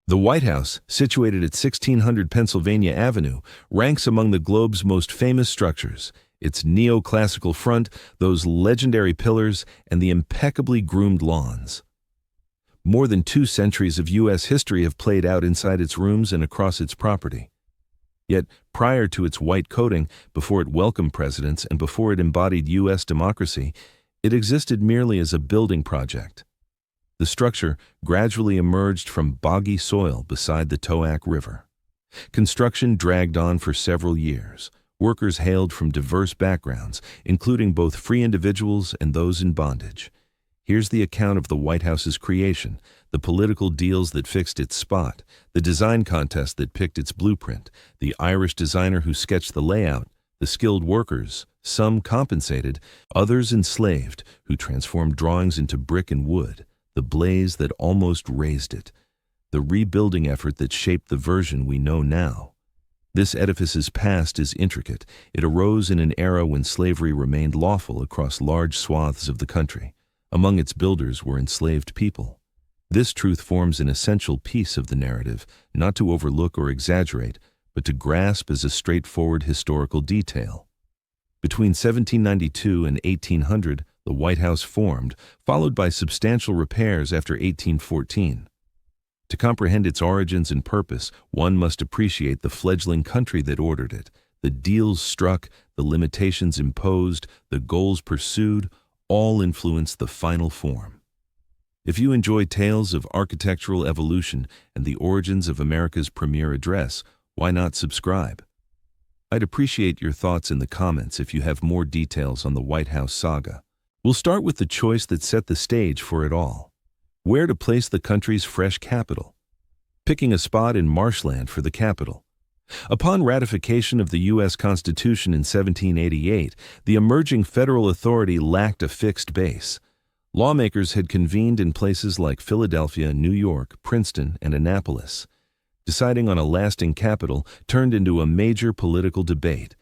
The White House, situated at 1600 Pennsylvania Avenue, ranks among the globe's most famous structures. Its neoclassical front, those legendary pillars, and the impeccably groomed lawns. More than 2 centuries of U.S. history have played out inside its rooms and across its property. Yet, prior to its white coating, before it welcomed presidents and before it embodied U.S. democracy, it existed merely as a building project. The structure gradually emerged from boggy soil beside the Toac River. Construction dragged on for several years. Workers hailed from diverse backgrounds, including both free individuals and those in bondage. Here's the account of the White House's creation, the political deals that fixed its spot, the design contest that picked its blueprint, the Irish designer who sketched the layout, the skilled workers, some compensated, others enslaved, who transformed drawings into brick and wood, the blaze that almost raised it, the rebuilding effort that shaped the version we know now. This edifice's past is intricate. It arose in an era when slavery remained lawful across large swaths of the country. Among its builders were enslaved people. This truth forms an essential piece of the narrative, not to overlook or exaggerate, but to grasp as a straightforward historical detail. Between 1792 and 1800, the White House formed, followed by substantial repairs after 1814. To comprehend its origins and purpose, one must appreciate the fledgling country that ordered it, the deals struck, the limitations imposed, the goals pursued, all influenced the final form. If you enjoy tales of architectural evolution and the origins of America's premier address, why not subscribe? I'd appreciate your thoughts in the comments if you have more details on the White House saga. We'll start with the choice that set the stage for it all. Where to place the country's fresh capital? Picking a spot in marshland for the capital. Upon ratification of the U.S. Constitution in 1788, the emerging federal authority lacked a fixed base. Lawmakers had convened in places like Philadelphia, New York, Princeton, and Annapolis. Deciding on a lasting capital turned into a major political debate.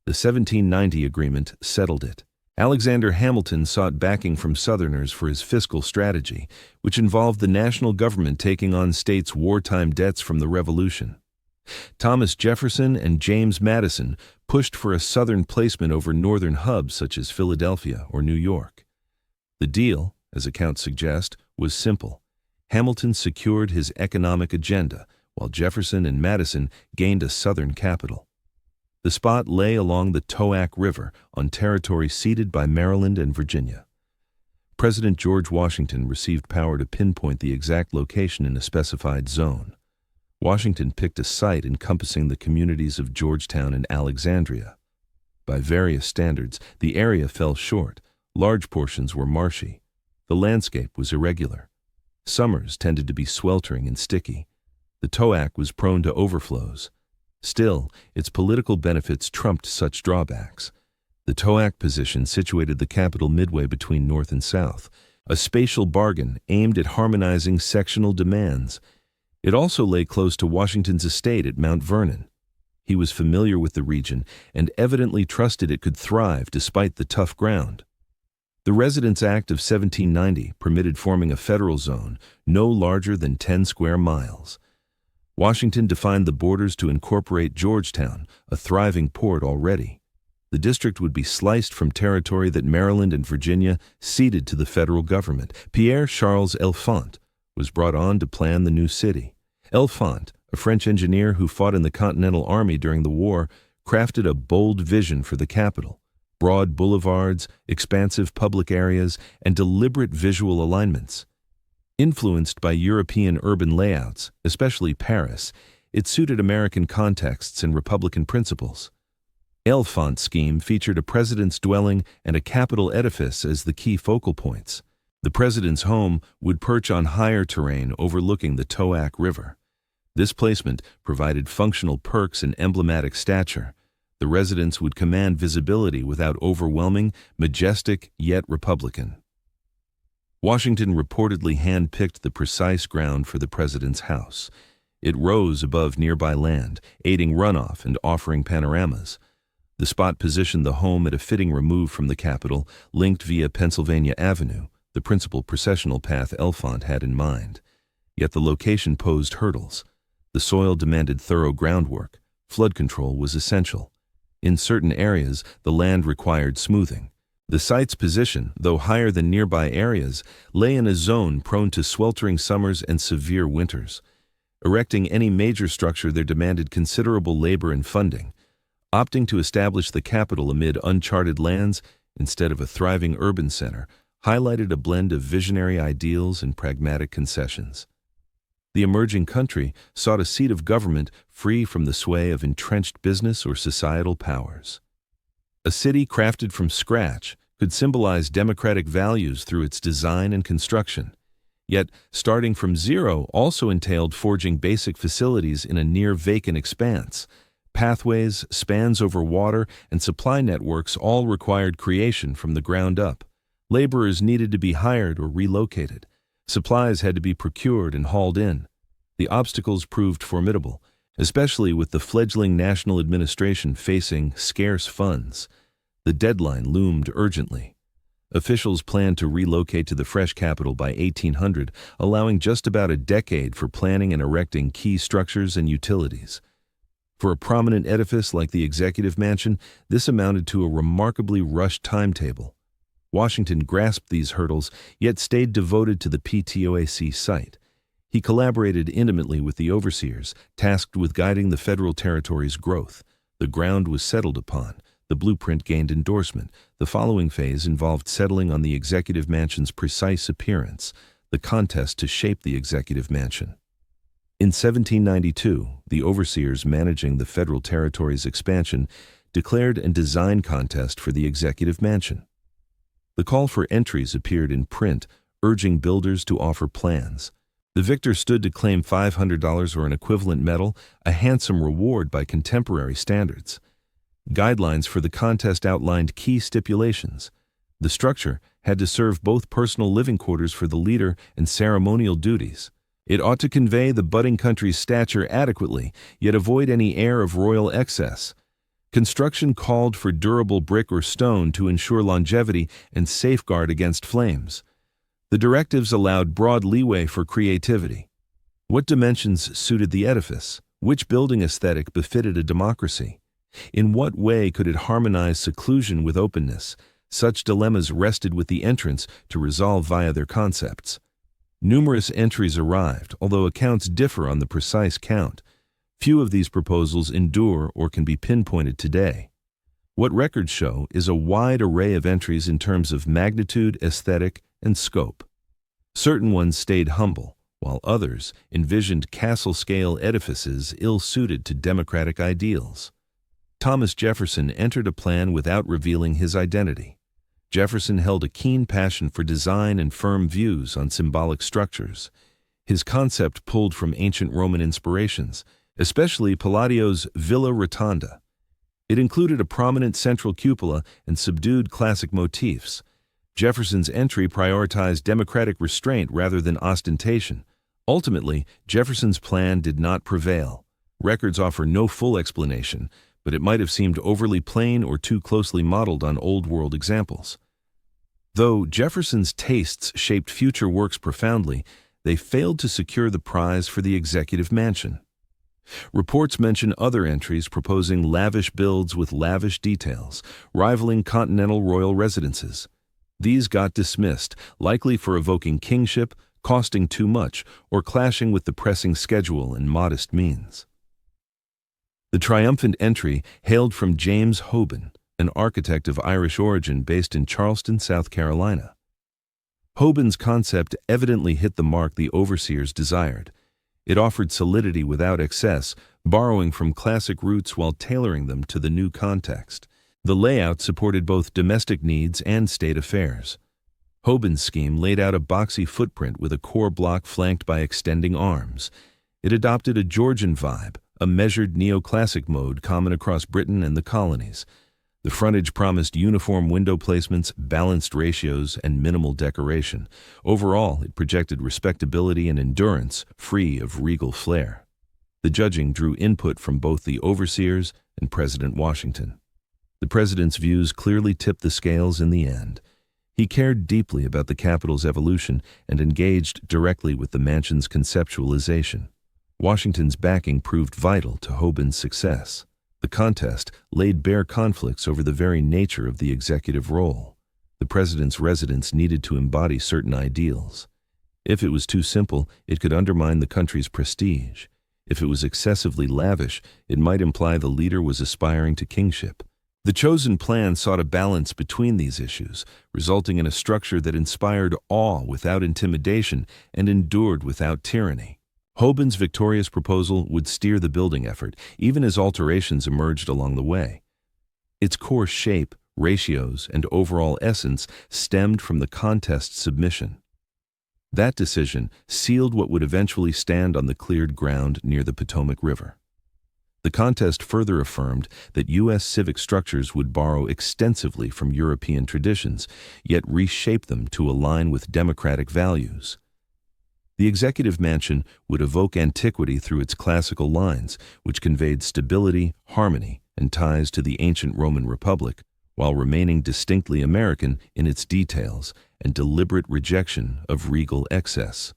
The 1790 agreement settled it. Alexander Hamilton sought backing from Southerners for his fiscal strategy, which involved the national government taking on states' wartime debts from the Revolution. Thomas Jefferson and James Madison pushed for a Southern placement over Northern hubs such as Philadelphia or New York. The deal, as accounts suggest, was simple. Hamilton secured his economic agenda, while Jefferson and Madison gained a Southern capital. The spot lay along the Toac River on territory ceded by Maryland and Virginia. President George Washington received power to pinpoint the exact location in a specified zone. Washington picked a site encompassing the communities of Georgetown and Alexandria. By various standards, the area fell short. Large portions were marshy. The landscape was irregular. Summers tended to be sweltering and sticky. The Toac was prone to overflows. Still, its political benefits trumped such drawbacks. The Toac position situated the capital midway between North and South, a spatial bargain aimed at harmonizing sectional demands. It also lay close to Washington's estate at Mount Vernon. He was familiar with the region and evidently trusted it could thrive despite the tough ground. The Residence Act of 1790 permitted forming a federal zone no larger than 10 square miles. Washington defined the borders to incorporate Georgetown, a thriving port already. The district would be sliced from territory that Maryland and Virginia ceded to the federal government. Pierre Charles Elfont was brought on to plan the new city. Elfont, a French engineer who fought in the Continental Army during the war, crafted a bold vision for the capital: broad boulevards, expansive public areas, and deliberate visual alignments. Influenced by European urban layouts, especially Paris, it suited American contexts and Republican principles. Elfont's scheme featured a president's dwelling and a capitol edifice as the key focal points. The president's home would perch on higher terrain overlooking the Toac River. This placement provided functional perks and emblematic stature. The residence would command visibility without overwhelming, majestic yet Republican. Washington reportedly handpicked the precise ground for the president's house. It rose above nearby land, aiding runoff and offering panoramas. The spot positioned the home at a fitting remove from the Capitol, linked via Pennsylvania Avenue, the principal processional path Elfont had in mind. Yet the location posed hurdles. The soil demanded thorough groundwork. Flood control was essential. In certain areas, the land required smoothing. The site's position, though higher than nearby areas, lay in a zone prone to sweltering summers and severe winters. Erecting any major structure there demanded considerable labor and funding. Opting to establish the capital amid uncharted lands instead of a thriving urban center highlighted a blend of visionary ideals and pragmatic concessions. The emerging country sought a seat of government free from the sway of entrenched business or societal powers. A city crafted from scratch could symbolize democratic values through its design and construction. Yet, starting from zero also entailed forging basic facilities in a near-vacant expanse. Pathways, spans over water, and supply networks all required creation from the ground up. Laborers needed to be hired or relocated. Supplies had to be procured and hauled in. The obstacles proved formidable, especially with the fledgling national administration facing scarce funds. The deadline loomed urgently. Officials planned to relocate to the fresh capital by 1800, allowing just about a decade for planning and erecting key structures and utilities. For a prominent edifice like the Executive Mansion, this amounted to a remarkably rushed timetable. Washington grasped these hurdles, yet stayed devoted to the PTOAC site. He collaborated intimately with the overseers, tasked with guiding the federal territory's growth. The ground was settled upon. The blueprint gained endorsement. The following phase involved settling on the Executive Mansion's precise appearance, the contest to shape the Executive Mansion. In 1792, the overseers managing the federal territory's expansion declared a design contest for the Executive Mansion. The call for entries appeared in print, urging builders to offer plans. The victor stood to claim $500 or an equivalent medal, a handsome reward by contemporary standards. Guidelines for the contest outlined key stipulations. The structure had to serve both personal living quarters for the leader and ceremonial duties. It ought to convey the budding country's stature adequately, yet avoid any air of royal excess. Construction called for durable brick or stone to ensure longevity and safeguard against flames. The directives allowed broad leeway for creativity. What dimensions suited the edifice? Which building aesthetic befitted a democracy? In what way could it harmonize seclusion with openness? Such dilemmas rested with the entrants to resolve via their concepts. Numerous entries arrived, although accounts differ on the precise count. Few of these proposals endure or can be pinpointed today. What records show is a wide array of entries in terms of magnitude, aesthetic, and scope. Certain ones stayed humble, while others envisioned castle-scale edifices ill-suited to democratic ideals. Thomas Jefferson entered a plan without revealing his identity. Jefferson held a keen passion for design and firm views on symbolic structures. His concept pulled from ancient Roman inspirations, especially Palladio's Villa Rotonda. It included a prominent central cupola and subdued classic motifs. Jefferson's entry prioritized democratic restraint rather than ostentation. Ultimately, Jefferson's plan did not prevail. Records offer no full explanation, but it might have seemed overly plain or too closely modeled on old-world examples. Though Jefferson's tastes shaped future works profoundly, they failed to secure the prize for the Executive Mansion. Reports mention other entries proposing lavish builds with lavish details, rivaling continental royal residences. These got dismissed, likely for evoking kingship, costing too much, or clashing with the pressing schedule and modest means. The triumphant entry hailed from James Hoban, an architect of Irish origin based in Charleston, South Carolina. Hoban's concept evidently hit the mark the overseers desired. It offered solidity without excess, borrowing from classic roots while tailoring them to the new context. The layout supported both domestic needs and state affairs. Hoban's scheme laid out a boxy footprint with a core block flanked by extending arms. It adopted a Georgian vibe, a measured neoclassic mode common across Britain and the colonies. The frontage promised uniform window placements, balanced ratios, and minimal decoration. Overall, it projected respectability and endurance, free of regal flair. The judging drew input from both the overseers and President Washington. The president's views clearly tipped the scales in the end. He cared deeply about the capital's evolution and engaged directly with the mansion's conceptualization. Washington's backing proved vital to Hoban's success. The contest laid bare conflicts over the very nature of the executive role. The president's residence needed to embody certain ideals. If it was too simple, it could undermine the country's prestige. If it was excessively lavish, it might imply the leader was aspiring to kingship. The chosen plan sought a balance between these issues, resulting in a structure that inspired awe without intimidation and endured without tyranny. Hoban's victorious proposal would steer the building effort, even as alterations emerged along the way. Its core shape, ratios, and overall essence stemmed from the contest's submission. That decision sealed what would eventually stand on the cleared ground near the Potomac River. The contest further affirmed that U.S. civic structures would borrow extensively from European traditions, yet reshape them to align with democratic values. The executive mansion would evoke antiquity through its classical lines, which conveyed stability, harmony, and ties to the ancient Roman Republic, while remaining distinctly American in its details and deliberate rejection of regal excess.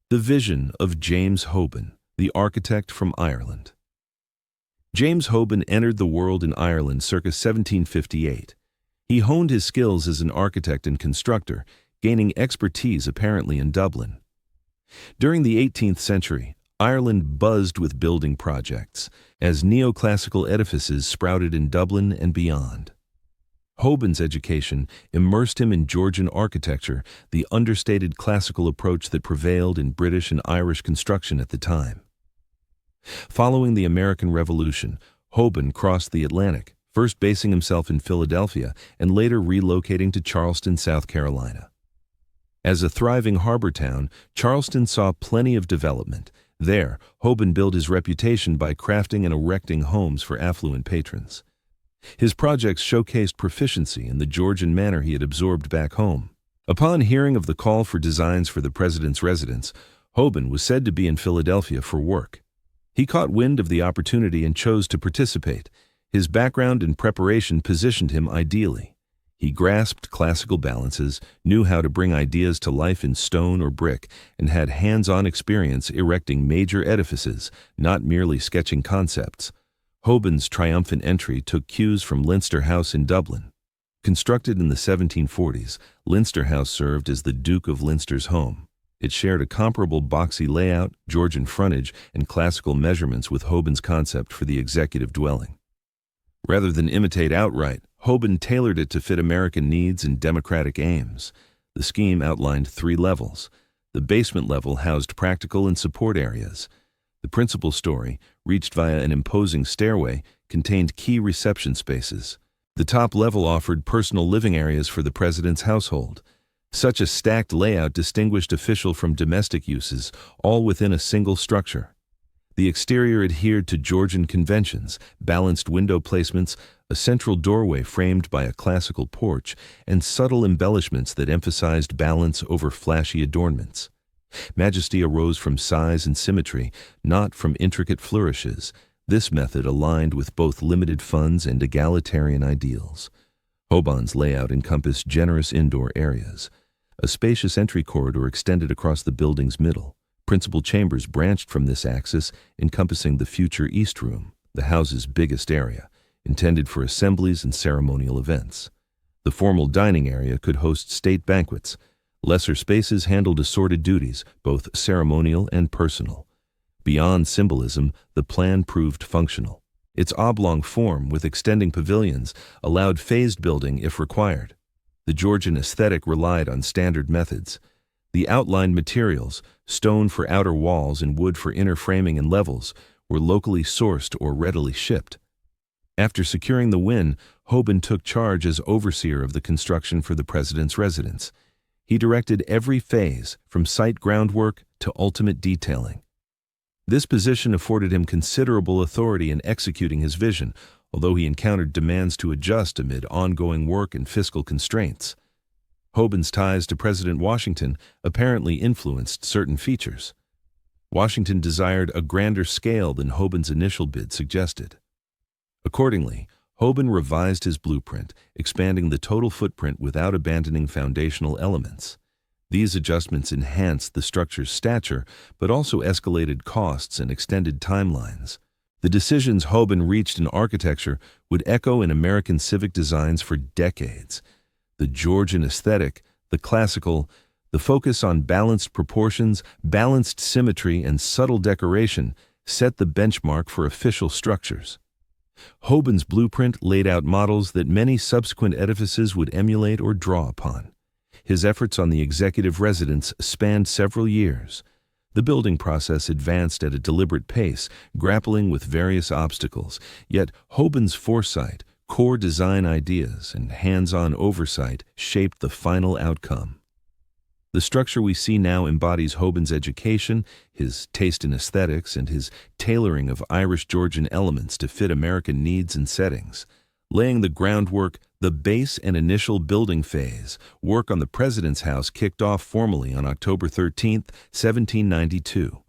The vision of James Hoban, the architect from Ireland. James Hoban entered the world in Ireland circa 1758. He honed his skills as an architect and constructor, gaining expertise apparently in Dublin. During the 18th century, Ireland buzzed with building projects, as neoclassical edifices sprouted in Dublin and beyond. Hoban's education immersed him in Georgian architecture, the understated classical approach that prevailed in British and Irish construction at the time. Following the American Revolution, Hoban crossed the Atlantic, first basing himself in Philadelphia and later relocating to Charleston, South Carolina. As a thriving harbor town, Charleston saw plenty of development. There, Hoban built his reputation by crafting and erecting homes for affluent patrons. His projects showcased proficiency in the Georgian manner he had absorbed back home. Upon hearing of the call for designs for the president's residence, Hoban was said to be in Philadelphia for work. He caught wind of the opportunity and chose to participate. His background and preparation positioned him ideally. He grasped classical balances, knew how to bring ideas to life in stone or brick, and had hands-on experience erecting major edifices, not merely sketching concepts. Hoban's triumphant entry took cues from Leinster House in Dublin. Constructed in the 1740s, Leinster House served as the Duke of Leinster's home. It shared a comparable boxy layout, Georgian frontage, and classical measurements with Hoban's concept for the executive dwelling. Rather than imitate outright, Hoban tailored it to fit American needs and democratic aims. The scheme outlined 3 levels. The basement level housed practical and support areas. The principal story, reached via an imposing stairway, contained key reception spaces. The top level offered personal living areas for the president's household. Such a stacked layout distinguished official from domestic uses, all within a single structure. The exterior adhered to Georgian conventions, balanced window placements, a central doorway framed by a classical porch, and subtle embellishments that emphasized balance over flashy adornments. Majesty arose from size and symmetry, not from intricate flourishes. This method aligned with both limited funds and egalitarian ideals. Hoban's layout encompassed generous indoor areas. A spacious entry corridor extended across the building's middle. Principal chambers branched from this axis, encompassing the future East Room, the house's biggest area, intended for assemblies and ceremonial events. The formal dining area could host state banquets. Lesser spaces handled assorted duties, both ceremonial and personal. Beyond symbolism, the plan proved functional. Its oblong form, with extending pavilions, allowed phased building if required. The Georgian aesthetic relied on standard methods. The outlined materials, stone for outer walls and wood for inner framing and levels, were locally sourced or readily shipped. After securing the win, Hoban took charge as overseer of the construction for the president's residence. He directed every phase, from site groundwork to ultimate detailing. This position afforded him considerable authority in executing his vision, although he encountered demands to adjust amid ongoing work and fiscal constraints. Hoban's ties to President Washington apparently influenced certain features. Washington desired a grander scale than Hoban's initial bid suggested. Accordingly, Hoban revised his blueprint, expanding the total footprint without abandoning foundational elements. These adjustments enhanced the structure's stature, but also escalated costs and extended timelines. The decisions Hoban reached in architecture would echo in American civic designs for decades. The Georgian aesthetic, the classical, the focus on balanced proportions, balanced symmetry, and subtle decoration set the benchmark for official structures. Hoban's blueprint laid out models that many subsequent edifices would emulate or draw upon. His efforts on the executive residence spanned several years. The building process advanced at a deliberate pace, grappling with various obstacles, yet Hoban's foresight, core design ideas, and hands-on oversight shaped the final outcome. The structure we see now embodies Hoban's education, his taste in aesthetics, and his tailoring of Irish-Georgian elements to fit American needs and settings. Laying the groundwork, the base and initial building phase, work on the President's House kicked off formally on October 13, 1792.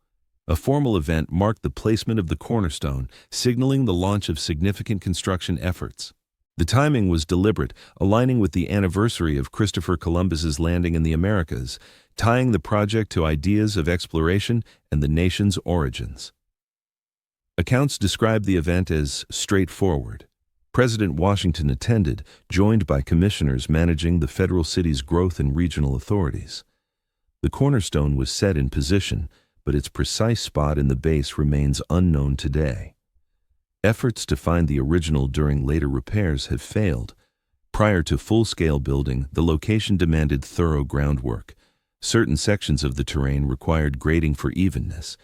A formal event marked the placement of the cornerstone, signaling the launch of significant construction efforts. The timing was deliberate, aligning with the anniversary of Christopher Columbus's landing in the Americas, tying the project to ideas of exploration and the nation's origins. Accounts describe the event as straightforward. President Washington attended, joined by commissioners managing the federal city's growth and regional authorities. The cornerstone was set in position, but its precise spot in the base remains unknown today. Efforts to find the original during later repairs have failed. Prior to full-scale building, the location demanded thorough groundwork. Certain sections of the terrain required grading for evenness.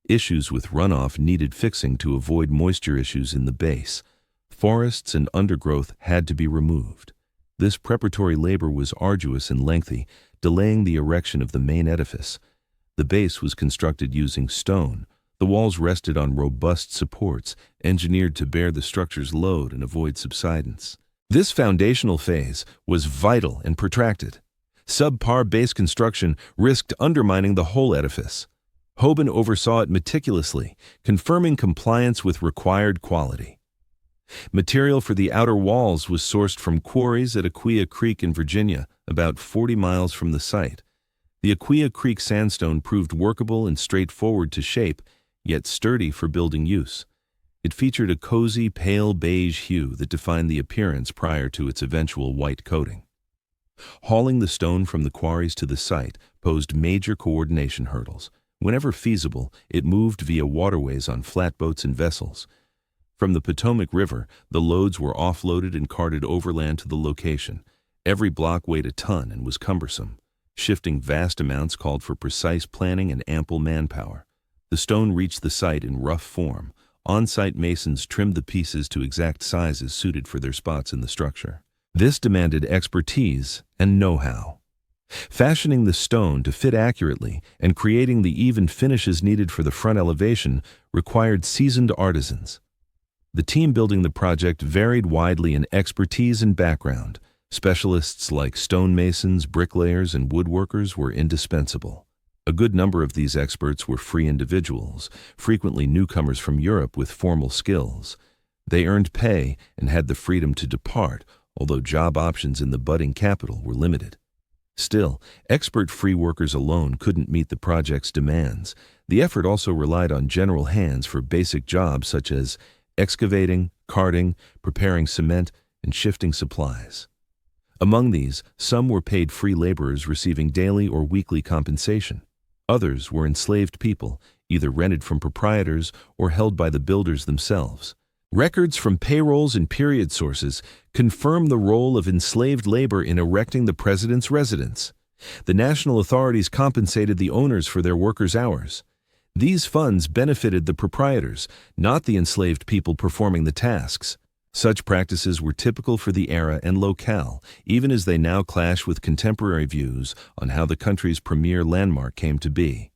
Issues with runoff needed fixing to avoid moisture issues in the base. Forests and undergrowth had to be removed. This preparatory labor was arduous and lengthy, delaying the erection of the main edifice. The base was constructed using stone. The walls rested on robust supports, engineered to bear the structure's load and avoid subsidence. This foundational phase was vital and protracted. Subpar base construction risked undermining the whole edifice. Hoban oversaw it meticulously, confirming compliance with required quality. Material for the outer walls was sourced from quarries at Aquia Creek in Virginia, about 40 miles from the site. The Aquia Creek sandstone proved workable and straightforward to shape, yet sturdy for building use. It featured a cozy, pale beige hue that defined the appearance prior to its eventual white coating. Hauling the stone from the quarries to the site posed major coordination hurdles. Whenever feasible, it moved via waterways on flatboats and vessels. From the Potomac River, the loads were offloaded and carted overland to the location. Every block weighed a ton and was cumbersome. Shifting vast amounts called for precise planning and ample manpower. The stone reached the site in rough form. On-site masons trimmed the pieces to exact sizes suited for their spots in the structure. This demanded expertise and know-how. Fashioning the stone to fit accurately and creating the even finishes needed for the front elevation required seasoned artisans. The team building the project varied widely in expertise and background. Specialists like stonemasons, bricklayers, and woodworkers were indispensable. A good number of these experts were free individuals, frequently newcomers from Europe with formal skills. They earned pay and had the freedom to depart, although job options in the budding capital were limited. Still, expert free workers alone couldn't meet the project's demands. The effort also relied on general hands for basic jobs such as excavating, carting, preparing cement, and shifting supplies. Among these, some were paid free laborers receiving daily or weekly compensation. Others were enslaved people, either rented from proprietors or held by the builders themselves. Records from payrolls and period sources confirm the role of enslaved labor in erecting the president's residence. The national authorities compensated the owners for their workers' hours. These funds benefited the proprietors, not the enslaved people performing the tasks. Such practices were typical for the era and locale, even as they now clash with contemporary views on how the country's premier landmark came to be.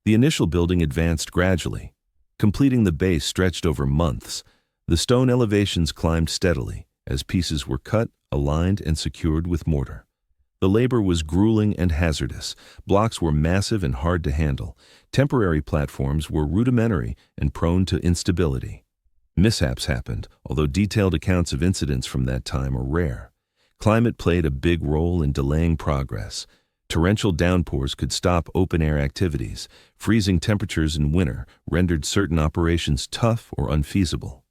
The initial building advanced gradually. Completing the base stretched over months. The stone elevations climbed steadily, as pieces were cut, aligned, and secured with mortar. The labor was grueling and hazardous. Blocks were massive and hard to handle. Temporary platforms were rudimentary and prone to instability. Mishaps happened, although detailed accounts of incidents from that time are rare. Climate played a big role in delaying progress. Torrential downpours could stop open-air activities. Freezing temperatures in winter rendered certain operations tough or unfeasible.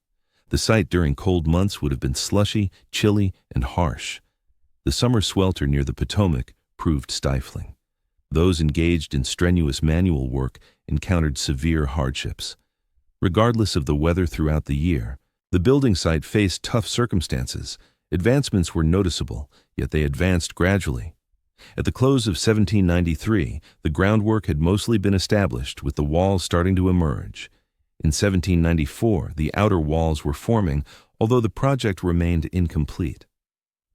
The site during cold months would have been slushy, chilly, and harsh. The summer swelter near the Potomac proved stifling. Those engaged in strenuous manual work encountered severe hardships. Regardless of the weather throughout the year, the building site faced tough circumstances. Advancements were noticeable, yet they advanced gradually. At the close of 1793, the groundwork had mostly been established, with the walls starting to emerge. In 1794, the outer walls were forming, although the project remained incomplete.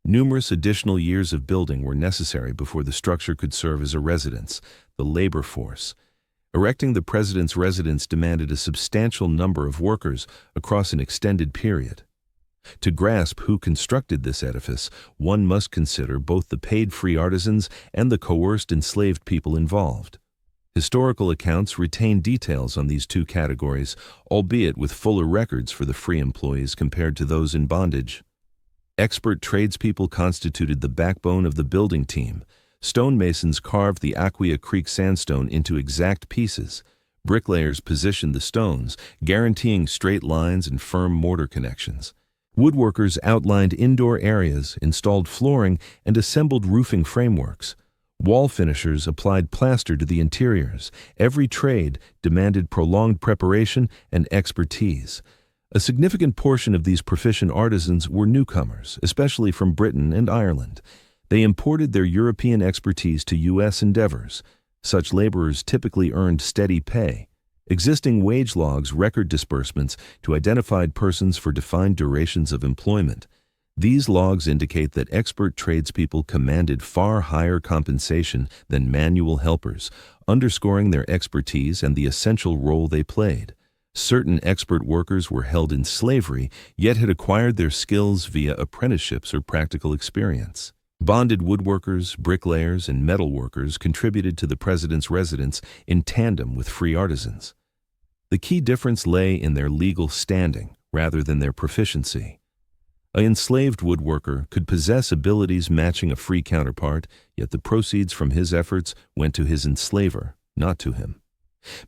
Numerous additional years of building were necessary before the structure could serve as a residence, the labor force. Erecting the president's residence demanded a substantial number of workers across an extended period. To grasp who constructed this edifice, one must consider both the paid free artisans and the coerced enslaved people involved. Historical accounts retain details on these two categories, albeit with fuller records for the free employees compared to those in bondage. Expert tradespeople constituted the backbone of the building team. Stonemasons carved the Aquia Creek sandstone into exact pieces. Bricklayers positioned the stones, guaranteeing straight lines and firm mortar connections. Woodworkers outlined indoor areas, installed flooring, and assembled roofing frameworks. Wall finishers applied plaster to the interiors. Every trade demanded prolonged preparation and expertise. A significant portion of these proficient artisans were newcomers, especially from Britain and Ireland. They imported their European expertise to U.S. endeavors. Such laborers typically earned steady pay. Existing wage logs record disbursements to identified persons for defined durations of employment. These logs indicate that expert tradespeople commanded far higher compensation than manual helpers, underscoring their expertise and the essential role they played. Certain expert workers were held in slavery, yet had acquired their skills via apprenticeships or practical experience. Bonded woodworkers, bricklayers, and metalworkers contributed to the president's residence in tandem with free artisans. The key difference lay in their legal standing rather than their proficiency. An enslaved woodworker could possess abilities matching a free counterpart, yet the proceeds from his efforts went to his enslaver, not to him.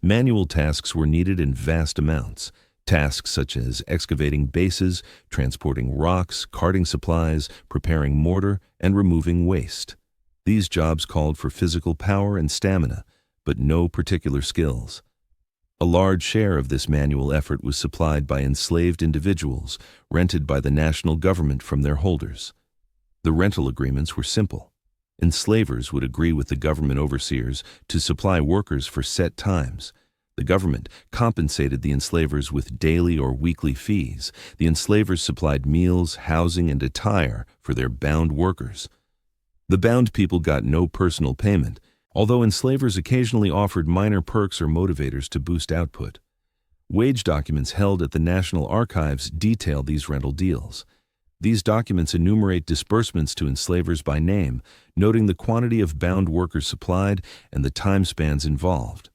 Manual tasks were needed in vast amounts. Tasks such as excavating bases, transporting rocks, carting supplies, preparing mortar, and removing waste. These jobs called for physical power and stamina, but no particular skills. A large share of this manual effort was supplied by enslaved individuals, rented by the national government from their holders. The rental agreements were simple. Enslavers would agree with the government overseers to supply workers for set times. The government compensated the enslavers with daily or weekly fees. The enslavers supplied meals, housing, and attire for their bound workers. The bound people got no personal payment, although enslavers occasionally offered minor perks or motivators to boost output. Wage documents held at the National Archives detail these rental deals. These documents enumerate disbursements to enslavers by name, noting the quantity of bound workers supplied and the time spans involved.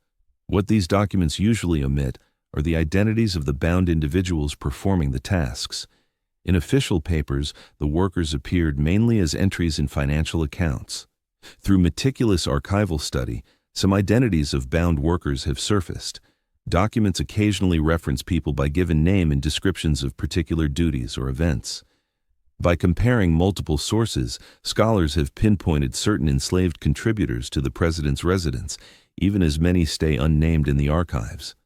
What these documents usually omit are the identities of the bound individuals performing the tasks. In official papers, the workers appeared mainly as entries in financial accounts. Through meticulous archival study, some identities of bound workers have surfaced. Documents occasionally reference people by given name in descriptions of particular duties or events. By comparing multiple sources, scholars have pinpointed certain enslaved contributors to the president's residence, even as many stay unnamed in the archives.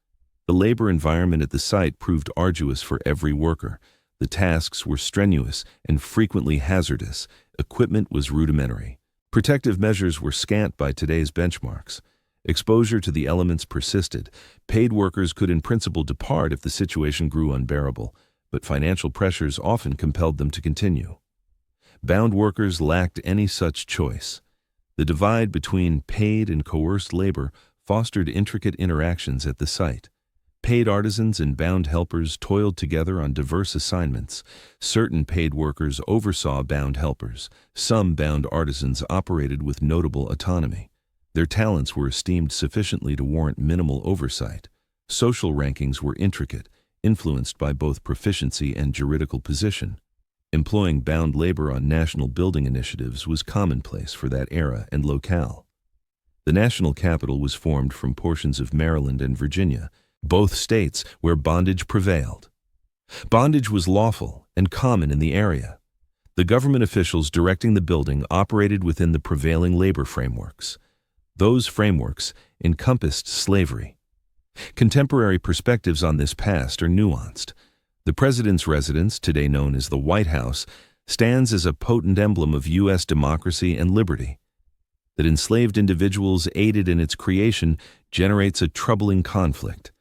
The labor environment at the site proved arduous for every worker. The tasks were strenuous and frequently hazardous. Equipment was rudimentary. Protective measures were scant by today's benchmarks. Exposure to the elements persisted. Paid workers could in principle depart if the situation grew unbearable, but financial pressures often compelled them to continue. Bound workers lacked any such choice. The divide between paid and coerced labor fostered intricate interactions at the site. Paid artisans and bound helpers toiled together on diverse assignments. Certain paid workers oversaw bound helpers. Some bound artisans operated with notable autonomy. Their talents were esteemed sufficiently to warrant minimal oversight. Social rankings were intricate. influenced by both proficiency and juridical position. Employing bound labor on national building initiatives was commonplace for that era and locale. The national capital was formed from portions of Maryland and Virginia, both states where bondage prevailed. Bondage was lawful and common in the area. The government officials directing the building operated within the prevailing labor frameworks. Those frameworks encompassed slavery. Contemporary perspectives on this past are nuanced. The president's residence, today known as the White House, stands as a potent emblem of U.S. democracy and liberty. That enslaved individuals aided in its creation generates a troubling conflict.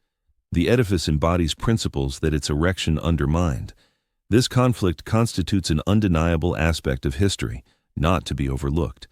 The edifice embodies principles that its erection undermined. This conflict constitutes an undeniable aspect of history, not to be overlooked.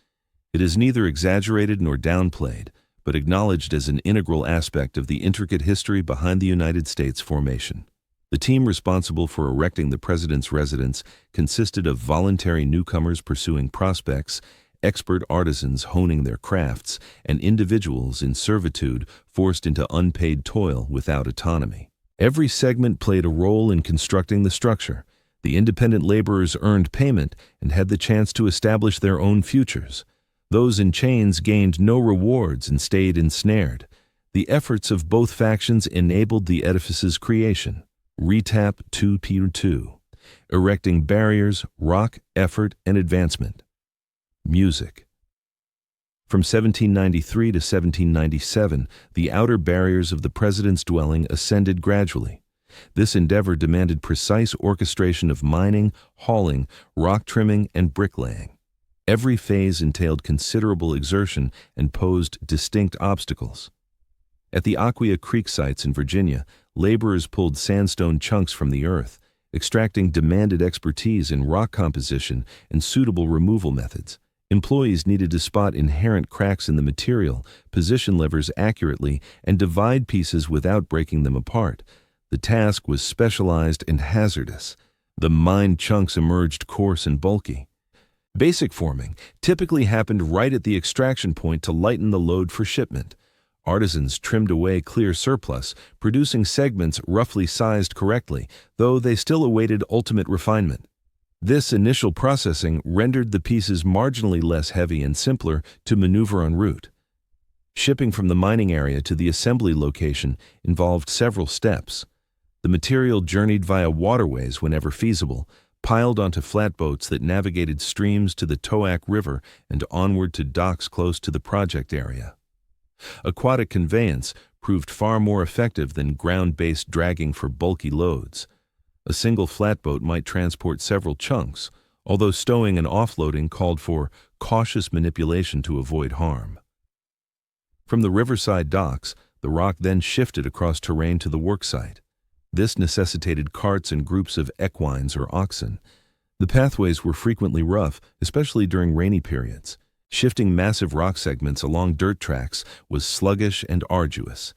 It is neither exaggerated nor downplayed, but acknowledged as an integral aspect of the intricate history behind the United States formation. The team responsible for erecting the president's residence consisted of voluntary newcomers pursuing prospects, expert artisans honing their crafts, and individuals in servitude forced into unpaid toil without autonomy. Every segment played a role in constructing the structure. The independent laborers earned payment and had the chance to establish their own futures. Those in chains gained no rewards and stayed ensnared. The efforts of both factions enabled the edifice's creation. Retap 2P2. Erecting barriers, rock, effort, and advancement. Music. From 1793 to 1797, the outer barriers of the president's dwelling ascended gradually. This endeavor demanded precise orchestration of mining, hauling, rock trimming, and bricklaying. Every phase entailed considerable exertion and posed distinct obstacles. At the Aquia Creek sites in Virginia, laborers pulled sandstone chunks from the earth, extracting demanded expertise in rock composition and suitable removal methods. Employees needed to spot inherent cracks in the material, position levers accurately, and divide pieces without breaking them apart. The task was specialized and hazardous. The mined chunks emerged coarse and bulky. Basic forming typically happened right at the extraction point to lighten the load for shipment. Artisans trimmed away clear surplus, producing segments roughly sized correctly, though they still awaited ultimate refinement. This initial processing rendered the pieces marginally less heavy and simpler to maneuver en route. Shipping from the mining area to the assembly location involved several steps. The material journeyed via waterways whenever feasible, piled onto flatboats that navigated streams to the Toac River and onward to docks close to the project area. Aquatic conveyance proved far more effective than ground-based dragging for bulky loads. A single flatboat might transport several chunks, although stowing and offloading called for cautious manipulation to avoid harm. From the riverside docks, the rock then shifted across terrain to the worksite. This necessitated carts and groups of equines or oxen. The pathways were frequently rough, especially during rainy periods. Shifting massive rock segments along dirt tracks was sluggish and arduous.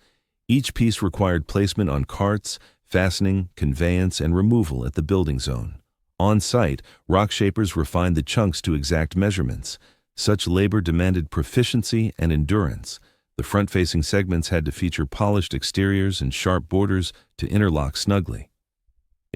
Each piece required placement on carts, fastening, conveyance, and removal at the building zone. On site, rock shapers refined the chunks to exact measurements. Such labor demanded proficiency and endurance. The front-facing segments had to feature polished exteriors and sharp borders to interlock snugly.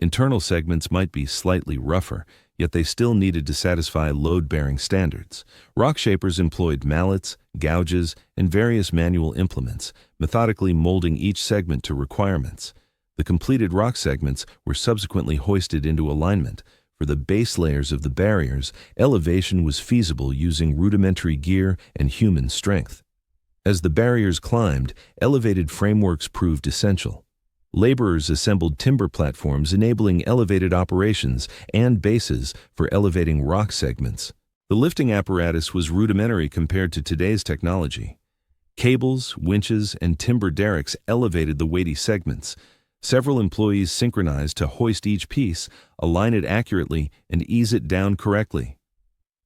Internal segments might be slightly rougher, yet they still needed to satisfy load-bearing standards. Rock shapers employed mallets, gouges, and various manual implements, methodically molding each segment to requirements. The completed rock segments were subsequently hoisted into alignment. For the base layers of the barriers, elevation was feasible using rudimentary gear and human strength. As the barriers climbed, elevated frameworks proved essential. Laborers assembled timber platforms enabling elevated operations and bases for elevating rock segments. The lifting apparatus was rudimentary compared to today's technology. Cables, winches, and timber derricks elevated the weighty segments. Several employees synchronized to hoist each piece, align it accurately, and ease it down correctly.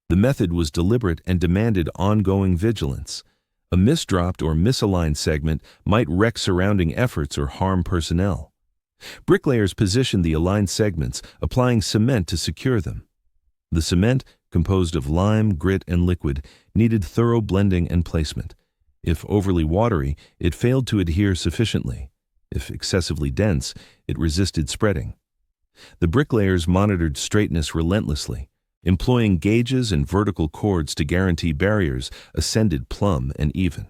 The method was deliberate and demanded ongoing vigilance. A misdropped or misaligned segment might wreck surrounding efforts or harm personnel. Bricklayers positioned the aligned segments, applying cement to secure them. The cement, composed of lime, grit, and liquid, needed thorough blending and placement. If overly watery, it failed to adhere sufficiently. If excessively dense, it resisted spreading. The bricklayers monitored straightness relentlessly, employing gauges and vertical cords to guarantee barriers ascended plumb and even.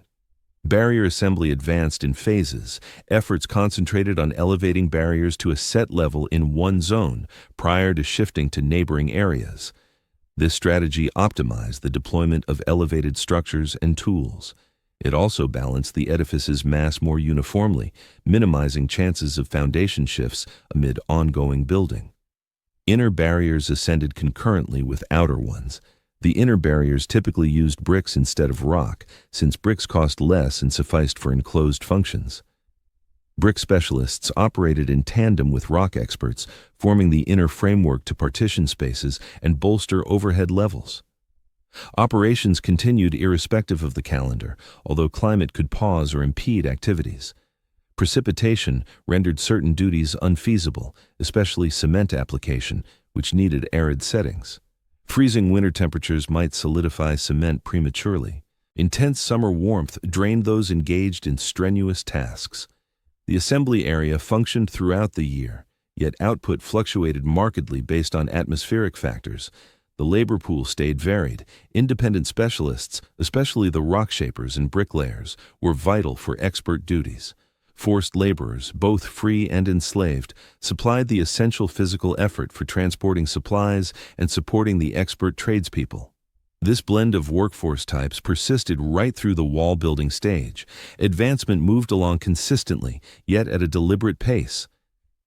Barrier assembly advanced in phases, efforts concentrated on elevating barriers to a set level in one zone prior to shifting to neighboring areas. This strategy optimized the deployment of elevated structures and tools. It also balanced the edifice's mass more uniformly, minimizing chances of foundation shifts amid ongoing building. Inner barriers ascended concurrently with outer ones. The inner barriers typically used bricks instead of rock, since bricks cost less and sufficed for enclosed functions. Brick specialists operated in tandem with rock experts, forming the inner framework to partition spaces and bolster overhead levels. Operations continued irrespective of the calendar, although climate could pause or impede activities. Precipitation rendered certain duties unfeasible, especially cement application, which needed arid settings. Freezing winter temperatures might solidify cement prematurely. Intense summer warmth drained those engaged in strenuous tasks. The assembly area functioned throughout the year, yet output fluctuated markedly based on atmospheric factors. The labor pool stayed varied. Independent specialists, especially the rock shapers and bricklayers, were vital for expert duties. Forced laborers, both free and enslaved, supplied the essential physical effort for transporting supplies and supporting the expert tradespeople. This blend of workforce types persisted right through the wall-building stage. Advancement moved along consistently, yet at a deliberate pace.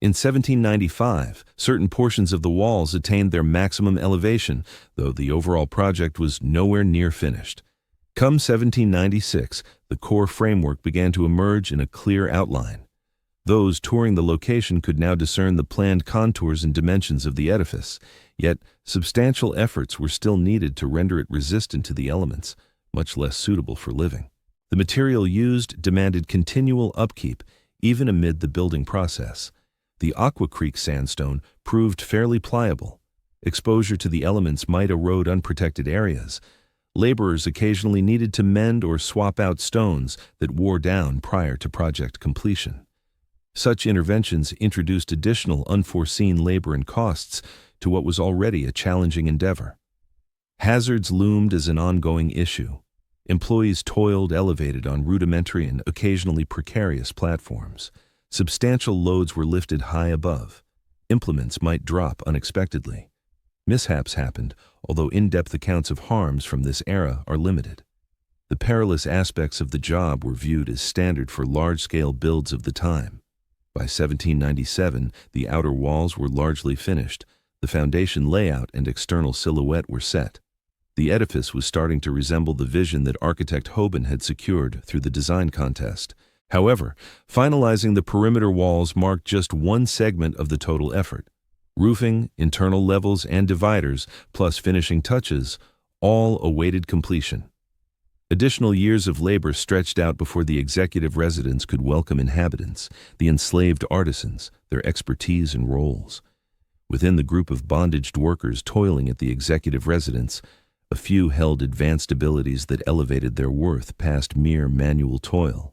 In 1795, certain portions of the walls attained their maximum elevation, though the overall project was nowhere near finished. Come 1796, the core framework began to emerge in a clear outline. Those touring the location could now discern the planned contours and dimensions of the edifice, yet substantial efforts were still needed to render it resistant to the elements, much less suitable for living. The material used demanded continual upkeep, even amid the building process. The Aqua Creek sandstone proved fairly pliable. Exposure to the elements might erode unprotected areas. Laborers occasionally needed to mend or swap out stones that wore down prior to project completion. Such interventions introduced additional unforeseen labor and costs to what was already a challenging endeavor. Hazards loomed as an ongoing issue. Employees toiled elevated on rudimentary and occasionally precarious platforms. Substantial loads were lifted high above. Implements might drop unexpectedly. Mishaps happened, although in-depth accounts of harms from this era are limited. The perilous aspects of the job were viewed as standard for large-scale builds of the time. By 1797, the outer walls were largely finished. The foundation layout and external silhouette were set. The edifice was starting to resemble the vision that architect Hoban had secured through the design contest. However, finalizing the perimeter walls marked just one segment of the total effort. Roofing, internal levels, and dividers, plus finishing touches, all awaited completion. Additional years of labor stretched out before the executive residence could welcome inhabitants, the enslaved artisans, their expertise and roles. Within the group of bondaged workers toiling at the executive residence, a few held advanced abilities that elevated their worth past mere manual toil.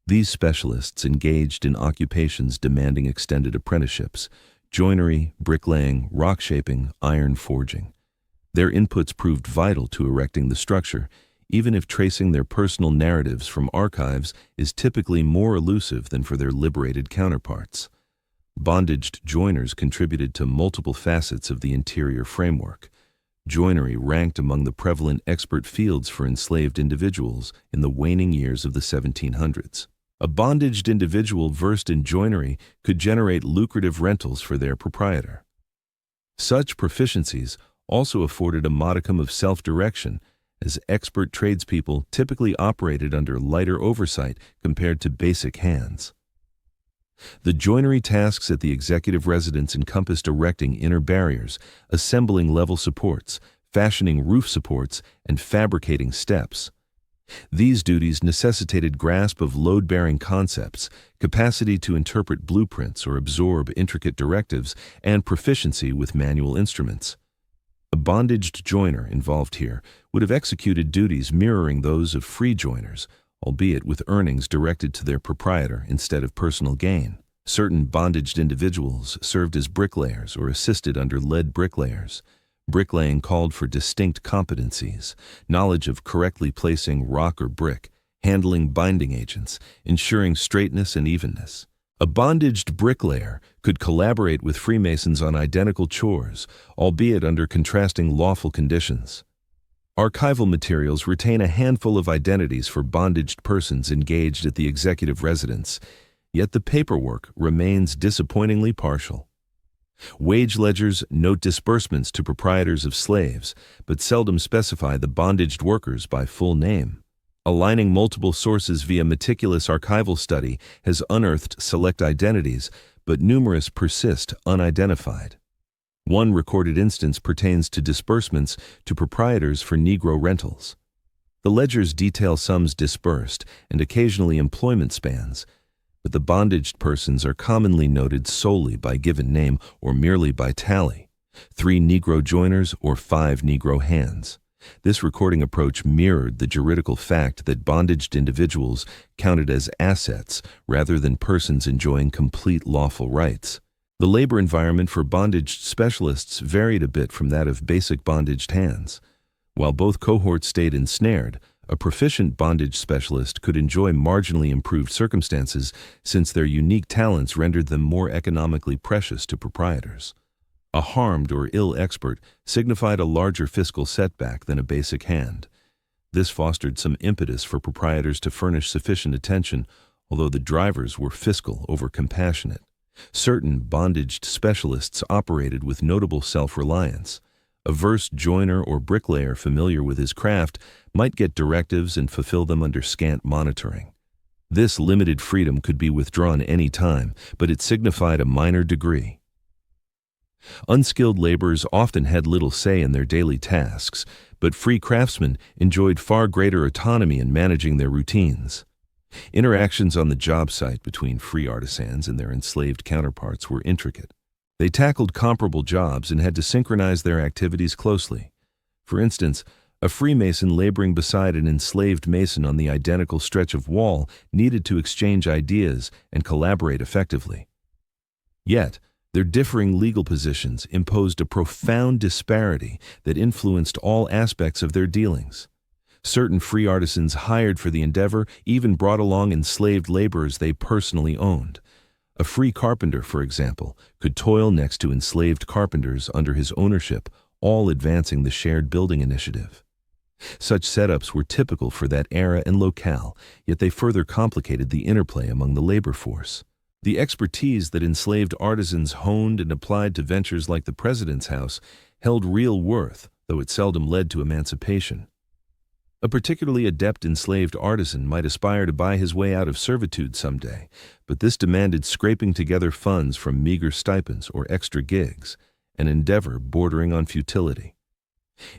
These specialists engaged in occupations demanding extended apprenticeships: joinery, bricklaying, rock shaping, iron forging. Their inputs proved vital to erecting the structure, even if tracing their personal narratives from archives is typically more elusive than for their liberated counterparts. Bondaged joiners contributed to multiple facets of the interior framework. Joinery ranked among the prevalent expert fields for enslaved individuals in the waning years of the 1700s. A bondaged individual versed in joinery could generate lucrative rentals for their proprietor. Such proficiencies also afforded a modicum of self-direction, as expert tradespeople typically operated under lighter oversight compared to basic hands. The joinery tasks at the executive residence encompassed erecting inner barriers, assembling level supports, fashioning roof supports, and fabricating steps. These duties necessitated grasp of load-bearing concepts, capacity to interpret blueprints or absorb intricate directives, and proficiency with manual instruments. A bondaged joiner involved here would have executed duties mirroring those of free joiners, albeit with earnings directed to their proprietor instead of personal gain. Certain bondaged individuals served as bricklayers or assisted under lead bricklayers. Bricklaying called for distinct competencies, knowledge of correctly placing rock or brick, handling binding agents, ensuring straightness and evenness. A bondaged bricklayer could collaborate with Freemasons on identical chores, albeit under contrasting lawful conditions. Archival materials retain a handful of identities for bondaged persons engaged at the executive residence, yet the paperwork remains disappointingly partial. Wage ledgers note disbursements to proprietors of slaves, but seldom specify the bondaged workers by full name. Aligning multiple sources via meticulous archival study has unearthed select identities, but numerous persist unidentified. One recorded instance pertains to disbursements to proprietors for Negro rentals. The ledgers detail sums disbursed and occasionally employment spans, but the bondaged persons are commonly noted solely by given name or merely by tally, 3 Negro joiners or 5 Negro hands. This recording approach mirrored the juridical fact that bondaged individuals counted as assets rather than persons enjoying complete lawful rights. The labor environment for bondaged specialists varied a bit from that of basic bondaged hands. While both cohorts stayed ensnared, a proficient bondage specialist could enjoy marginally improved circumstances since their unique talents rendered them more economically precious to proprietors. A harmed or ill expert signified a larger fiscal setback than a basic hand. This fostered some impetus for proprietors to furnish sufficient attention, although the drivers were fiscal over compassionate. Certain bondaged specialists operated with notable self-reliance. A versed joiner or bricklayer familiar with his craft might get directives and fulfill them under scant monitoring. This limited freedom could be withdrawn any time, but it signified a minor degree. Unskilled laborers often had little say in their daily tasks, but free craftsmen enjoyed far greater autonomy in managing their routines. Interactions on the job site between free artisans and their enslaved counterparts were intricate. They tackled comparable jobs and had to synchronize their activities closely. For instance, a Freemason laboring beside an enslaved Mason on the identical stretch of wall needed to exchange ideas and collaborate effectively. Yet, their differing legal positions imposed a profound disparity that influenced all aspects of their dealings. Certain free artisans hired for the endeavor even brought along enslaved laborers they personally owned. A free carpenter, for example, could toil next to enslaved carpenters under his ownership, all advancing the shared building initiative. Such setups were typical for that era and locale, yet they further complicated the interplay among the labor force. The expertise that enslaved artisans honed and applied to ventures like the President's House held real worth, though it seldom led to emancipation. A particularly adept enslaved artisan might aspire to buy his way out of servitude someday, but this demanded scraping together funds from meager stipends or extra gigs, an endeavor bordering on futility.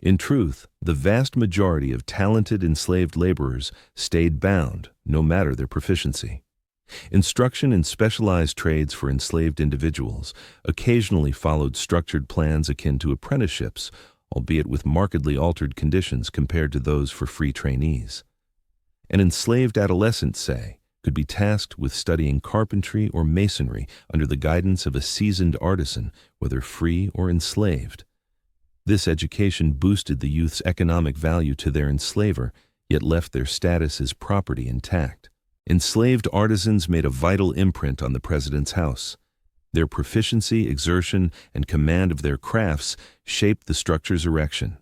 In truth, the vast majority of talented enslaved laborers stayed bound, no matter their proficiency. Instruction in specialized trades for enslaved individuals occasionally followed structured plans akin to apprenticeships, albeit with markedly altered conditions compared to those for free trainees. An enslaved adolescent, say, could be tasked with studying carpentry or masonry under the guidance of a seasoned artisan, whether free or enslaved. This education boosted the youth's economic value to their enslaver, yet left their status as property intact. Enslaved artisans made a vital imprint on the President's House. Their proficiency, exertion, and command of their crafts shaped the structure's erection.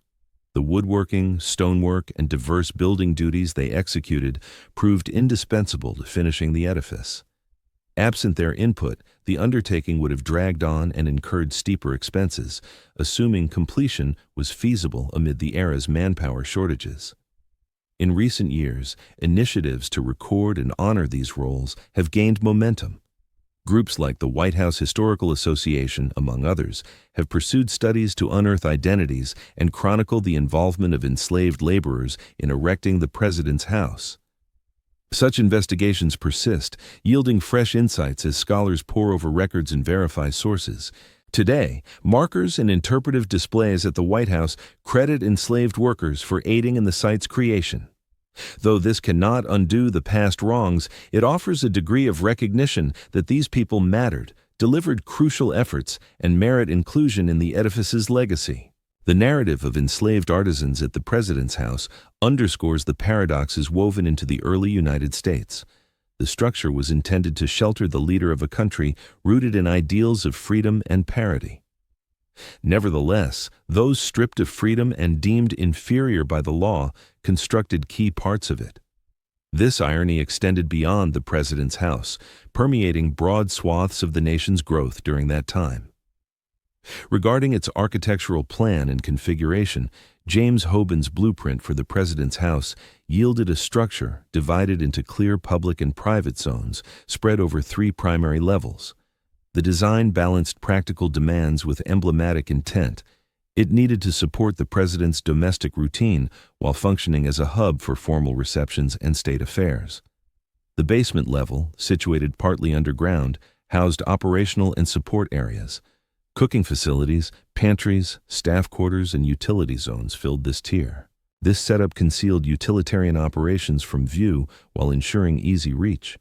The woodworking, stonework, and diverse building duties they executed proved indispensable to finishing the edifice. Absent their input, the undertaking would have dragged on and incurred steeper expenses, assuming completion was feasible amid the era's manpower shortages. In recent years, initiatives to record and honor these roles have gained momentum. Groups like the White House Historical Association, among others, have pursued studies to unearth identities and chronicle the involvement of enslaved laborers in erecting the President's House. Such investigations persist, yielding fresh insights as scholars pore over records and verify sources. Today, markers and interpretive displays at the White House credit enslaved workers for aiding in the site's creation. Though this cannot undo the past wrongs, it offers a degree of recognition that these people mattered, delivered crucial efforts, and merit inclusion in the edifice's legacy. The narrative of enslaved artisans at the President's House underscores the paradoxes woven into the early United States. The structure was intended to shelter the leader of a country rooted in ideals of freedom and parity. Nevertheless, those stripped of freedom and deemed inferior by the law constructed key parts of it. This irony extended beyond the President's House, permeating broad swaths of the nation's growth during that time. Regarding its architectural plan and configuration, James Hoban's blueprint for the President's House yielded a structure divided into clear public and private zones spread over 3 primary levels. The design balanced practical demands with emblematic intent. It needed to support the president's domestic routine while functioning as a hub for formal receptions and state affairs. The basement level, situated partly underground, housed operational and support areas. Cooking facilities, pantries, staff quarters, and utility zones filled this tier. This setup concealed utilitarian operations from view while ensuring easy reach.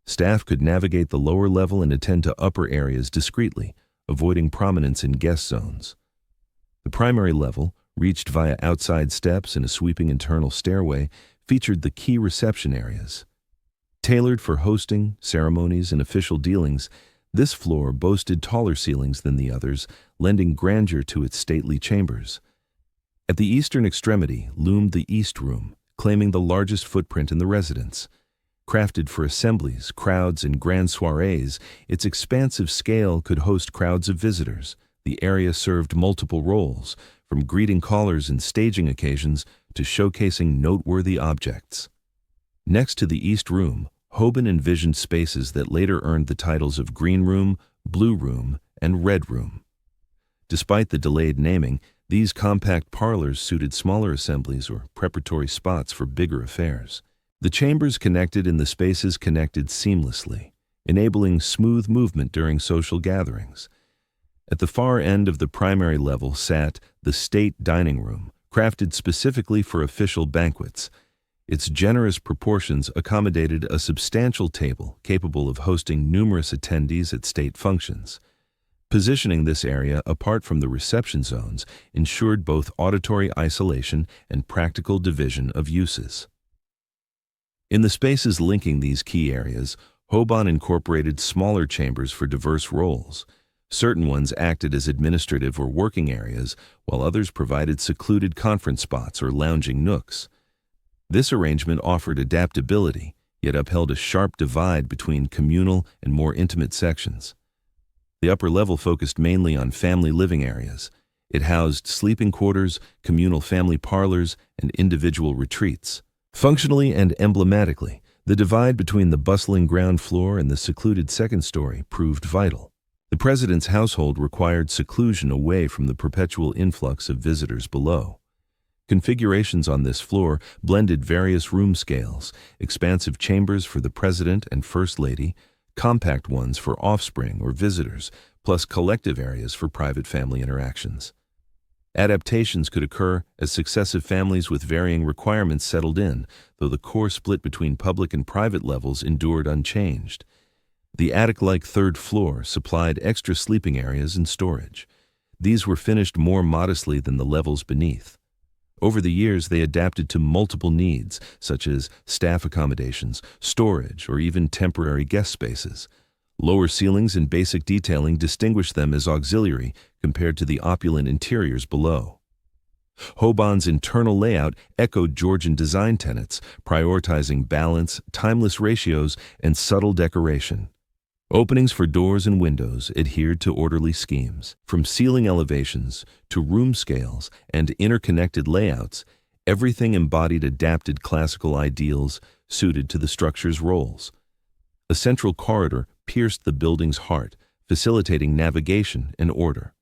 Staff could navigate the lower level and attend to upper areas discreetly, avoiding prominence in guest zones. The primary level, reached via outside steps and a sweeping internal stairway, featured the key reception areas. Tailored for hosting, ceremonies, and official dealings, this floor boasted taller ceilings than the others, lending grandeur to its stately chambers. At the eastern extremity loomed the East Room, claiming the largest footprint in the residence. Crafted for assemblies, crowds, and grand soirees, its expansive scale could host crowds of visitors. The area served multiple roles, from greeting callers and staging occasions to showcasing noteworthy objects. Next to the East Room, Hoban envisioned spaces that later earned the titles of Green Room, Blue Room, and Red Room. Despite the delayed naming, these compact parlors suited smaller assemblies or preparatory spots for bigger affairs. The chambers connected and the spaces connected seamlessly, enabling smooth movement during social gatherings. At the far end of the primary level sat the state dining room, crafted specifically for official banquets. Its generous proportions accommodated a substantial table capable of hosting numerous attendees at state functions. Positioning this area apart from the reception zones ensured both auditory isolation and practical division of uses. In the spaces linking these key areas, Hoban incorporated smaller chambers for diverse roles. Certain ones acted as administrative or working areas, while others provided secluded conference spots or lounging nooks. This arrangement offered adaptability, yet upheld a sharp divide between communal and more intimate sections. The upper level focused mainly on family living areas. It housed sleeping quarters, communal family parlors, and individual retreats. Functionally and emblematically, the divide between the bustling ground floor and the secluded second story proved vital. The president's household required seclusion away from the perpetual influx of visitors below. Configurations on this floor blended various room scales, expansive chambers for the president and first lady, compact ones for offspring or visitors, plus collective areas for private family interactions. Adaptations could occur as successive families with varying requirements settled in, though the core split between public and private levels endured unchanged. The attic-like third floor supplied extra sleeping areas and storage. These were finished more modestly than the levels beneath. Over the years, they adapted to multiple needs, such as staff accommodations, storage, or even temporary guest spaces. Lower ceilings and basic detailing distinguished them as auxiliary compared to the opulent interiors below. Hoban's internal layout echoed Georgian design tenets, prioritizing balance, timeless ratios, and subtle decoration. Openings for doors and windows adhered to orderly schemes. From ceiling elevations to room scales and interconnected layouts, everything embodied adapted classical ideals suited to the structure's roles. A central corridor pierced the building's heart, facilitating navigation and order.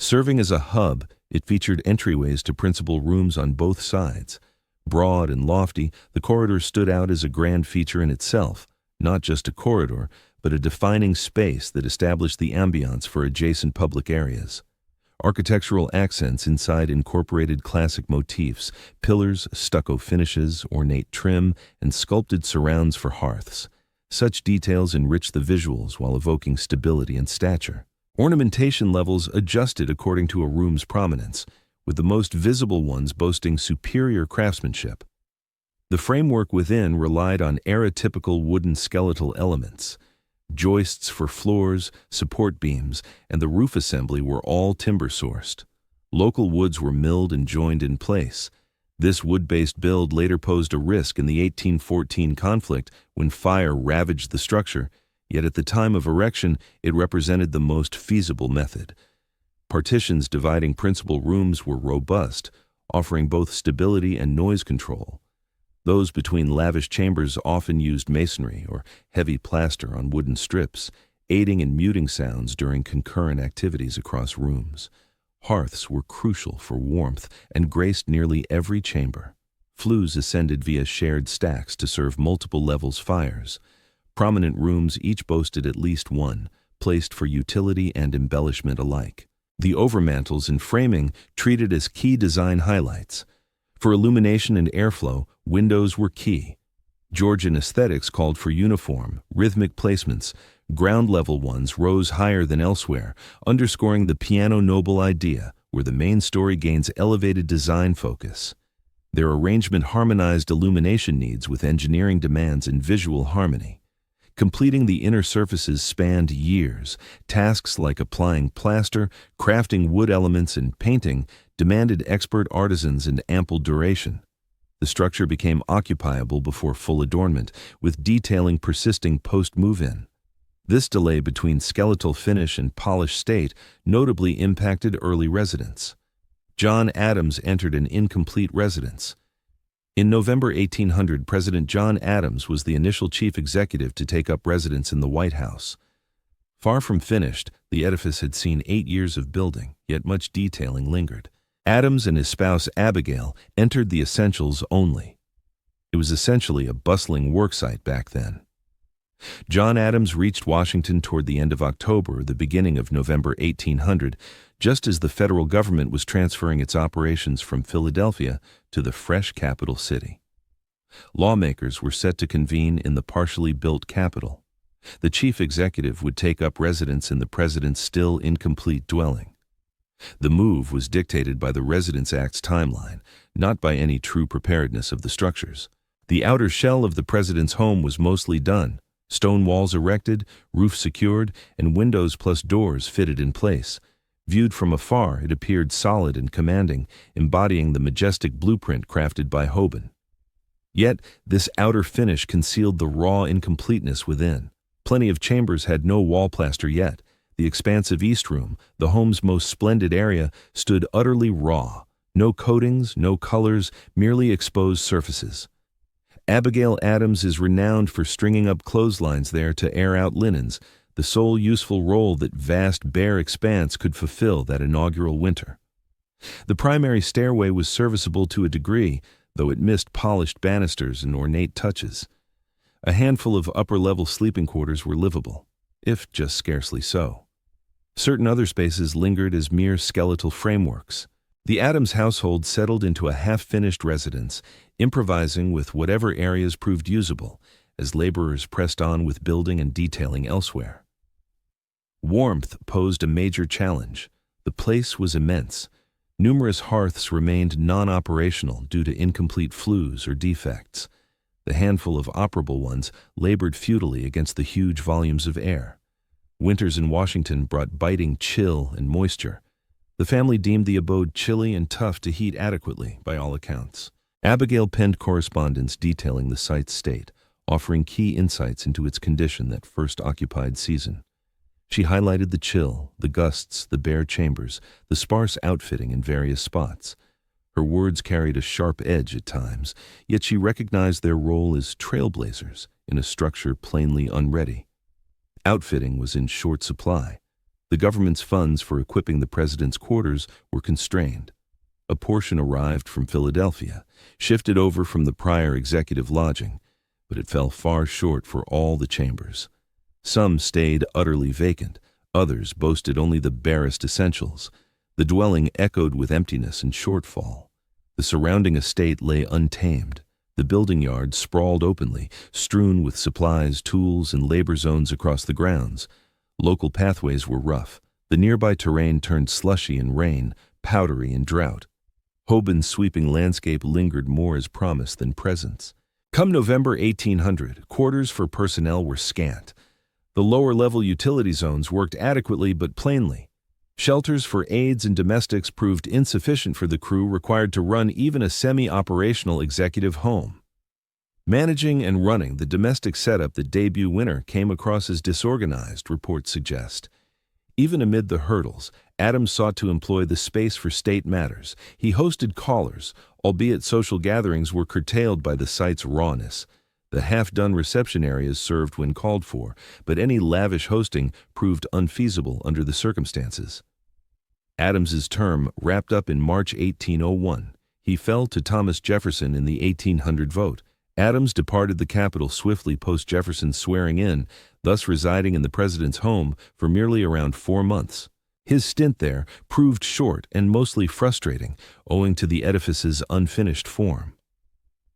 Serving as a hub, it featured entryways to principal rooms on both sides. Broad and lofty, the corridor stood out as a grand feature in itself, not just a corridor, but a defining space that established the ambiance for adjacent public areas. Architectural accents inside incorporated classic motifs, pillars, stucco finishes, ornate trim, and sculpted surrounds for hearths. Such details enrich the visuals while evoking stability and stature. Ornamentation levels adjusted according to a room's prominence, with the most visible ones boasting superior craftsmanship. The framework within relied on era-typical wooden skeletal elements. Joists for floors, support beams, and the roof assembly were all timber-sourced. Local woods were milled and joined in place. This wood-based build later posed a risk in the 1814 conflict when fire ravaged the structure, yet at the time of erection it represented the most feasible method. Partitions dividing principal rooms were robust, offering both stability and noise control. Those between lavish chambers often used masonry or heavy plaster on wooden strips, aiding in muting sounds during concurrent activities across rooms. Hearths were crucial for warmth and graced nearly every chamber. Flues ascended via shared stacks to serve multiple levels fires. Prominent rooms each boasted at least one, placed for utility and embellishment alike. The overmantels and framing treated as key design highlights. For illumination and airflow, windows were key. Georgian aesthetics called for uniform, rhythmic placements. Ground-level ones rose higher than elsewhere, underscoring the piano noble idea, where the main story gains elevated design focus. Their arrangement harmonized illumination needs with engineering demands and visual harmony. Completing the inner surfaces spanned years. Tasks like applying plaster, crafting wood elements, and painting demanded expert artisans and ample duration. The structure became occupiable before full adornment, with detailing persisting post-move-in. This delay between skeletal finish and polished state notably impacted early residents. John Adams entered an incomplete residence. In November 1800, President John Adams was the initial chief executive to take up residence in the White House. Far from finished, the edifice had seen 8 years of building, yet much detailing lingered. Adams and his spouse Abigail entered the essentials only. It was essentially a bustling worksite back then. John Adams reached Washington toward the end of October or the beginning of November 1800, just as the federal government was transferring its operations from Philadelphia to the fresh capital city. Lawmakers were set to convene in the partially built Capitol. The chief executive would take up residence in the president's still incomplete dwelling. The move was dictated by the Residence Act's timeline, not by any true preparedness of the structures. The outer shell of the president's home was mostly done. Stone walls erected, roof secured, and windows plus doors fitted in place. Viewed from afar, it appeared solid and commanding, embodying the majestic blueprint crafted by Hoban. Yet, this outer finish concealed the raw incompleteness within. Plenty of chambers had no wall plaster yet. The expansive East Room, the home's most splendid area, stood utterly raw. No coatings, no colors, merely exposed surfaces. Abigail Adams is renowned for stringing up clotheslines there to air out linens, the sole useful role that vast bare expanse could fulfill that inaugural winter. The primary stairway was serviceable to a degree, though it missed polished banisters and ornate touches. A handful of upper-level sleeping quarters were livable, if just scarcely so. Certain other spaces lingered as mere skeletal frameworks. The Adams household settled into a half-finished residence, improvising with whatever areas proved usable, as laborers pressed on with building and detailing elsewhere. Warmth posed a major challenge. The place was immense. Numerous hearths remained non-operational due to incomplete flues or defects. The handful of operable ones labored futilely against the huge volumes of air. Winters in Washington brought biting chill and moisture. The family deemed the abode chilly and tough to heat adequately, by all accounts. Abigail penned correspondence detailing the site's state, offering key insights into its condition that first occupied season. She highlighted the chill, the gusts, the bare chambers, the sparse outfitting in various spots. Her words carried a sharp edge at times, yet she recognized their role as trailblazers in a structure plainly unready. Outfitting was in short supply. The government's funds for equipping the president's quarters were constrained. A portion arrived from Philadelphia, shifted over from the prior executive lodging, but it fell far short for all the chambers. Some stayed utterly vacant, others boasted only the barest essentials. The dwelling echoed with emptiness and shortfall. The surrounding estate lay untamed. The building yard sprawled openly, strewn with supplies, tools, and labor zones across the grounds. Local pathways were rough. The nearby terrain turned slushy in rain, powdery in drought. Hoban's sweeping landscape lingered more as promise than presence. Come November 1800, quarters for personnel were scant. The lower-level utility zones worked adequately but plainly. Shelters for aides and domestics proved insufficient for the crew required to run even a semi-operational executive home. Managing and running the domestic setup the debut winter came across as disorganized, reports suggest. Even amid the hurdles, Adams sought to employ the space for state matters. He hosted callers, albeit social gatherings were curtailed by the site's rawness. The half-done reception areas served when called for, but any lavish hosting proved unfeasible under the circumstances. Adams's term wrapped up in March 1801. He fell to Thomas Jefferson in the 1800 vote. Adams departed the capital swiftly post-Jefferson's swearing in, thus residing in the president's home for merely around 4 months. His stint there proved short and mostly frustrating, owing to the edifice's unfinished form.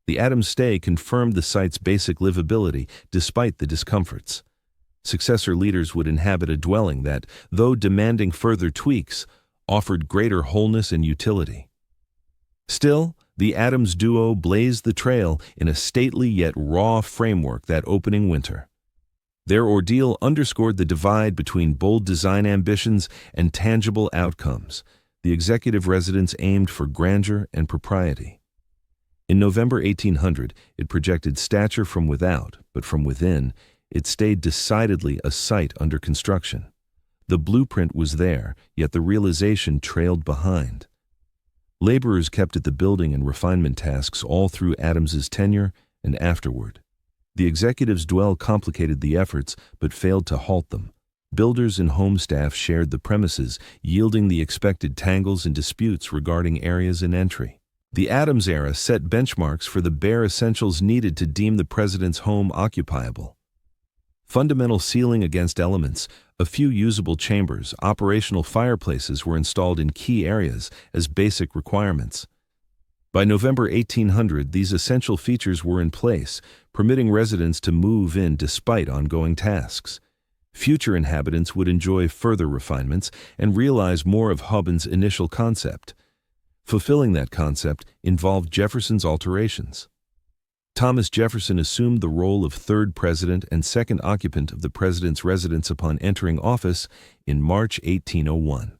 The Adams stay confirmed the site's basic livability despite the discomforts. Successor leaders would inhabit a dwelling that, though demanding further tweaks, offered greater wholeness and utility. Still, the Adams duo blazed the trail in a stately yet raw framework that opening winter. Their ordeal underscored the divide between bold design ambitions and tangible outcomes. The executive residence aimed for grandeur and propriety. In November 1800, it projected stature from without, but from within, it stayed decidedly a site under construction. The blueprint was there, yet the realization trailed behind. Laborers kept at the building and refinement tasks all through Adams's tenure and afterward. The executive's dwell complicated the efforts, but failed to halt them. Builders and home staff shared the premises, yielding the expected tangles and disputes regarding areas and entry. The Adams era set benchmarks for the bare essentials needed to deem the president's home occupiable. Fundamental sealing against elements, a few usable chambers, operational fireplaces were installed in key areas as basic requirements. By November 1800, these essential features were in place, permitting residents to move in despite ongoing tasks. Future inhabitants would enjoy further refinements and realize more of Hoban's initial concept. Fulfilling that concept involved Jefferson's alterations. Thomas Jefferson assumed the role of third president and second occupant of the president's residence upon entering office in March 1801.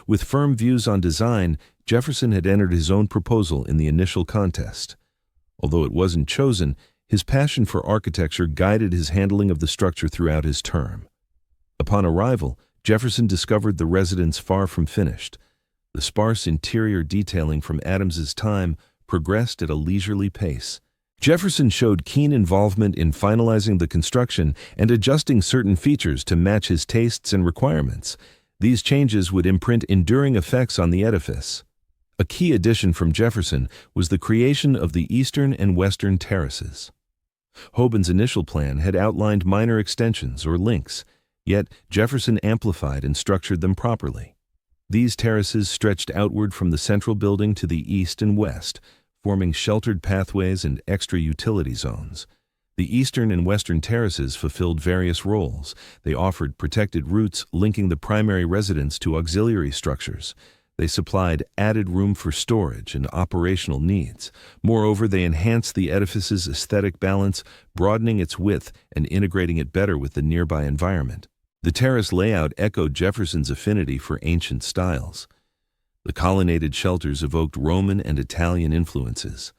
With firm views on design, Jefferson had entered his own proposal in the initial contest. Although it wasn't chosen, his passion for architecture guided his handling of the structure throughout his term. Upon arrival, Jefferson discovered the residence far from finished. The sparse interior detailing from Adams's time progressed at a leisurely pace. Jefferson showed keen involvement in finalizing the construction and adjusting certain features to match his tastes and requirements. These changes would imprint enduring effects on the edifice. A key addition from Jefferson was the creation of the eastern and western terraces. Hoban's initial plan had outlined minor extensions or links, yet Jefferson amplified and structured them properly. These terraces stretched outward from the central building to the east and west, forming sheltered pathways and extra utility zones. The eastern and western terraces fulfilled various roles. They offered protected routes linking the primary residence to auxiliary structures. They supplied added room for storage and operational needs. Moreover, they enhanced the edifice's aesthetic balance, broadening its width and integrating it better with the nearby environment. The terrace layout echoed Jefferson's affinity for ancient styles. The colonnaded shelters evoked Roman and Italian influences.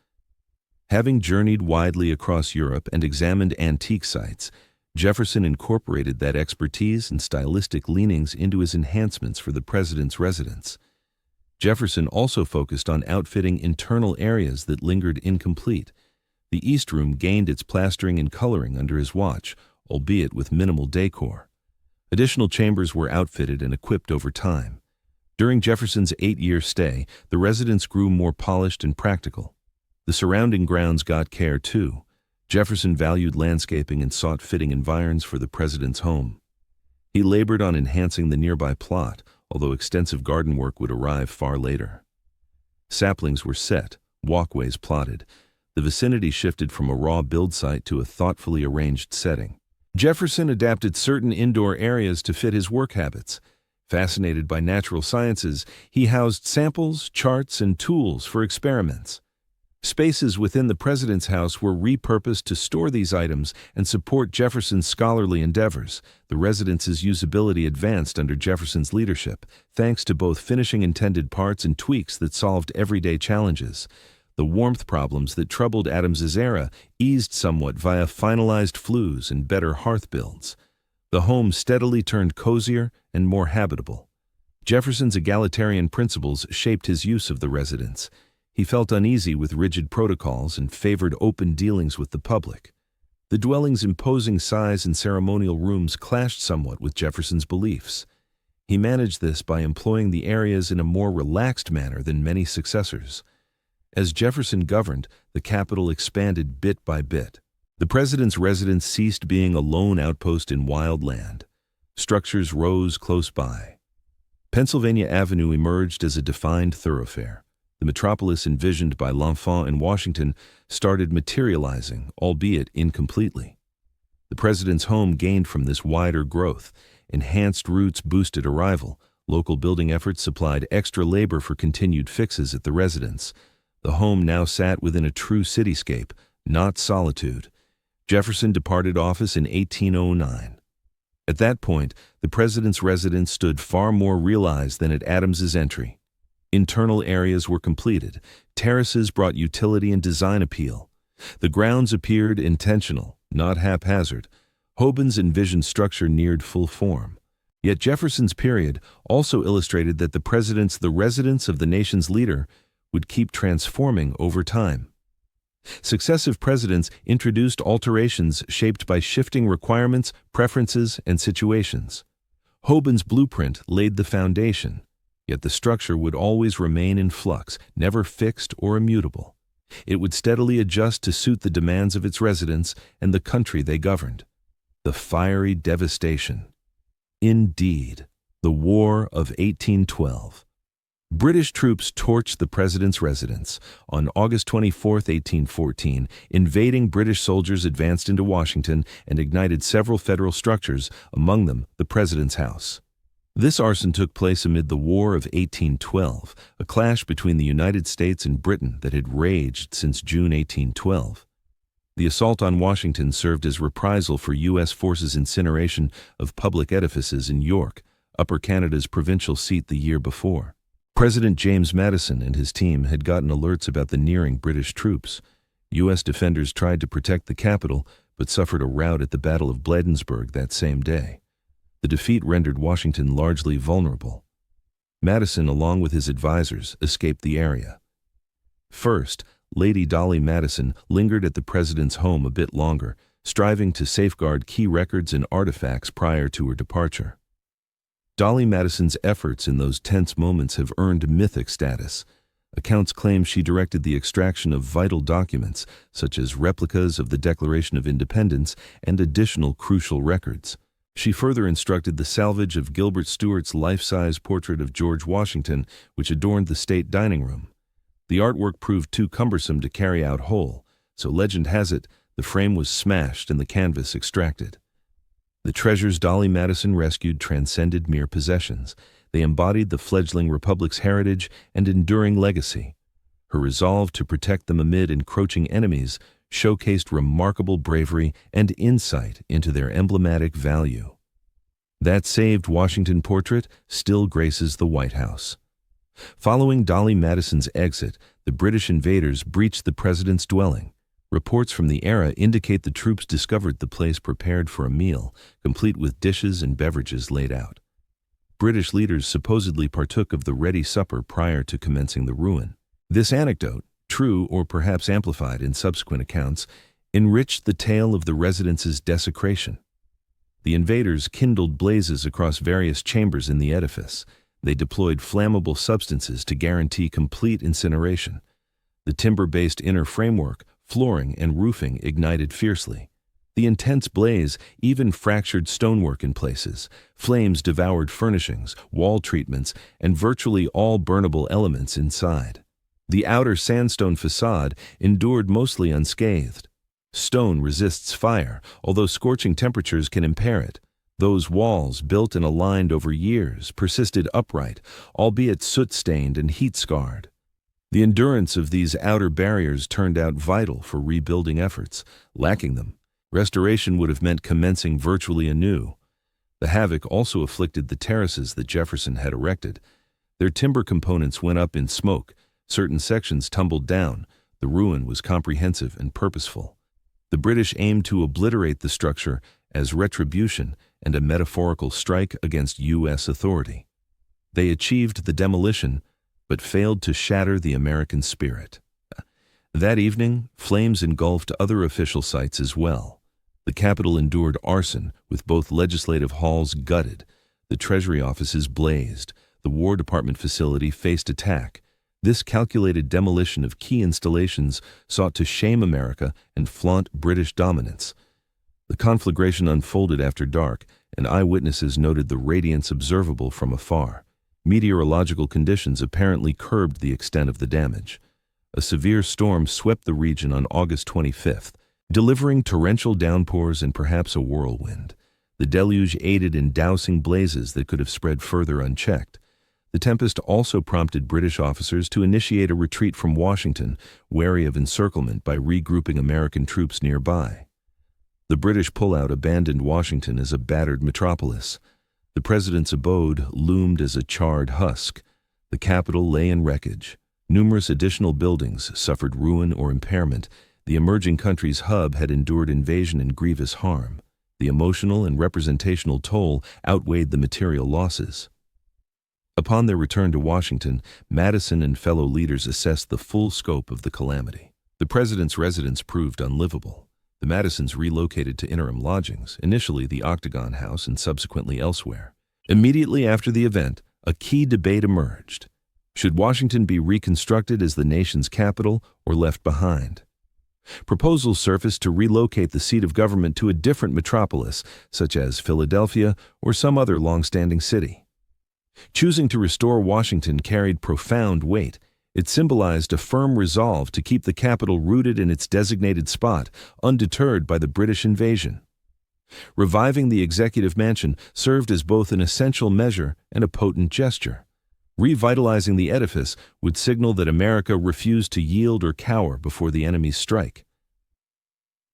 Having journeyed widely across Europe and examined antique sites, Jefferson incorporated that expertise and stylistic leanings into his enhancements for the president's residence. Jefferson also focused on outfitting internal areas that lingered incomplete. The East Room gained its plastering and coloring under his watch, albeit with minimal decor. Additional chambers were outfitted and equipped over time. During Jefferson's 8-year stay, the residence grew more polished and practical. The surrounding grounds got care too. Jefferson valued landscaping and sought fitting environs for the president's home. He labored on enhancing the nearby plot, although extensive garden work would arrive far later. Saplings were set, walkways plotted. The vicinity shifted from a raw build site to a thoughtfully arranged setting. Jefferson adapted certain indoor areas to fit his work habits. Fascinated by natural sciences, he housed samples, charts, and tools for experiments. Spaces within the president's house were repurposed to store these items and support Jefferson's scholarly endeavors. The residence's usability advanced under Jefferson's leadership, thanks to both finishing intended parts and tweaks that solved everyday challenges. The warmth problems that troubled Adams's era eased somewhat via finalized flues and better hearth builds. The home steadily turned cozier and more habitable. Jefferson's egalitarian principles shaped his use of the residence. He felt uneasy with rigid protocols and favored open dealings with the public. The dwelling's imposing size and ceremonial rooms clashed somewhat with Jefferson's beliefs. He managed this by employing the areas in a more relaxed manner than many successors. As Jefferson governed, the capital expanded bit by bit. The president's residence ceased being a lone outpost in wild land. Structures rose close by. Pennsylvania Avenue emerged as a defined thoroughfare. The metropolis envisioned by L'Enfant in Washington started materializing, albeit incompletely. The president's home gained from this wider growth. Enhanced routes boosted arrival. Local building efforts supplied extra labor for continued fixes at the residence. The home now sat within a true cityscape, not solitude. Jefferson departed office in 1809. At that point, the president's residence stood far more realized than at Adams's entry. Internal areas were completed. Terraces brought utility and design appeal. The grounds appeared intentional, not haphazard. Hoban's envisioned structure neared full form. Yet Jefferson's period also illustrated that the residence of the nation's leader, would keep transforming over time. Successive presidents introduced alterations shaped by shifting requirements, preferences, and situations. Hoban's blueprint laid the foundation. Yet the structure would always remain in flux, never fixed or immutable. It would steadily adjust to suit the demands of its residents and the country they governed. The fiery devastation. Indeed, the War of 1812. British troops torched the president's residence. On August 24, 1814, invading British soldiers advanced into Washington and ignited several federal structures, among them the president's house. This arson took place amid the War of 1812, a clash between the United States and Britain that had raged since June 1812. The assault on Washington served as reprisal for U.S. forces' incineration of public edifices in York, Upper Canada's provincial seat the year before. President James Madison and his team had gotten alerts about the nearing British troops. U.S. defenders tried to protect the capital, but suffered a rout at the Battle of Bladensburg that same day. The defeat rendered Washington largely vulnerable. Madison, along with his advisors, escaped the area. First, Lady Dolly Madison lingered at the president's home a bit longer, striving to safeguard key records and artifacts prior to her departure. Dolly Madison's efforts in those tense moments have earned mythic status. Accounts claim she directed the extraction of vital documents, such as replicas of the Declaration of Independence and additional crucial records. She further instructed the salvage of Gilbert Stuart's life-size portrait of George Washington, which adorned the state dining room. The artwork proved too cumbersome to carry out whole, so legend has it, the frame was smashed and the canvas extracted. The treasures Dolly Madison rescued transcended mere possessions. They embodied the fledgling republic's heritage and enduring legacy. Her resolve to protect them amid encroaching enemies showcased remarkable bravery and insight into their emblematic value. That saved Washington portrait still graces the White House. Following Dolly Madison's exit, the British invaders breached the president's dwelling. Reports from the era indicate the troops discovered the place prepared for a meal, complete with dishes and beverages laid out. British leaders supposedly partook of the ready supper prior to commencing the ruin. This anecdote, true or perhaps amplified in subsequent accounts, enriched the tale of the residence's desecration. The invaders kindled blazes across various chambers in the edifice. They deployed flammable substances to guarantee complete incineration. The timber-based inner framework, flooring, and roofing ignited fiercely. The intense blaze even fractured stonework in places. Flames devoured furnishings, wall treatments, and virtually all burnable elements inside. The outer sandstone facade endured mostly unscathed. Stone resists fire, although scorching temperatures can impair it. Those walls, built and aligned over years, persisted upright, albeit soot-stained and heat-scarred. The endurance of these outer barriers turned out vital for rebuilding efforts. Lacking them, restoration would have meant commencing virtually anew. The havoc also afflicted the terraces that Jefferson had erected. Their timber components went up in smoke, certain sections tumbled down. The ruin was comprehensive and purposeful. The British aimed to obliterate the structure as retribution and a metaphorical strike against U.S. authority. They achieved the demolition, but failed to shatter the American spirit. That evening, flames engulfed other official sites as well. The Capitol endured arson, with both legislative halls gutted. The Treasury offices blazed. The War Department facility faced attack. This calculated demolition of key installations sought to shame America and flaunt British dominance. The conflagration unfolded after dark, and eyewitnesses noted the radiance observable from afar. Meteorological conditions apparently curbed the extent of the damage. A severe storm swept the region on August 25th, delivering torrential downpours and perhaps a whirlwind. The deluge aided in dousing blazes that could have spread further unchecked. The tempest also prompted British officers to initiate a retreat from Washington, wary of encirclement by regrouping American troops nearby. The British pullout abandoned Washington as a battered metropolis. The president's abode loomed as a charred husk. The capital lay in wreckage. Numerous additional buildings suffered ruin or impairment. The emerging country's hub had endured invasion and grievous harm. The emotional and representational toll outweighed the material losses. Upon their return to Washington, Madison and fellow leaders assessed the full scope of the calamity. The president's residence proved unlivable. The Madisons relocated to interim lodgings, initially the Octagon House and subsequently elsewhere. Immediately after the event, a key debate emerged. Should Washington be reconstructed as the nation's capital or left behind? Proposals surfaced to relocate the seat of government to a different metropolis, such as Philadelphia or some other long-standing city. Choosing to restore Washington carried profound weight. It symbolized a firm resolve to keep the capital rooted in its designated spot, undeterred by the British invasion. Reviving the executive mansion served as both an essential measure and a potent gesture. Revitalizing the edifice would signal that America refused to yield or cower before the enemy's strike.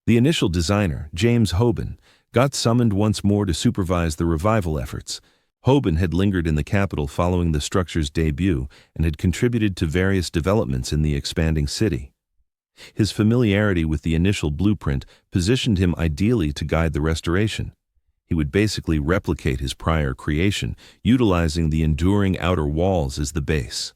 The initial designer, James Hoban, got summoned once more to supervise the revival efforts. Hoban had lingered in the capital following the structure's debut and had contributed to various developments in the expanding city. His familiarity with the initial blueprint positioned him ideally to guide the restoration. He would basically replicate his prior creation, utilizing the enduring outer walls as the base.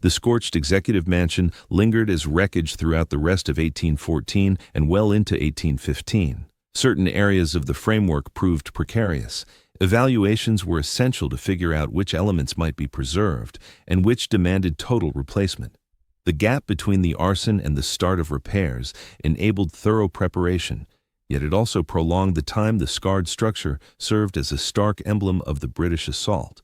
The scorched executive mansion lingered as wreckage throughout the rest of 1814 and well into 1815. Certain areas of the framework proved precarious. Evaluations were essential to figure out which elements might be preserved and which demanded total replacement. The gap between the arson and the start of repairs enabled thorough preparation, yet it also prolonged the time the scarred structure served as a stark emblem of the British assault.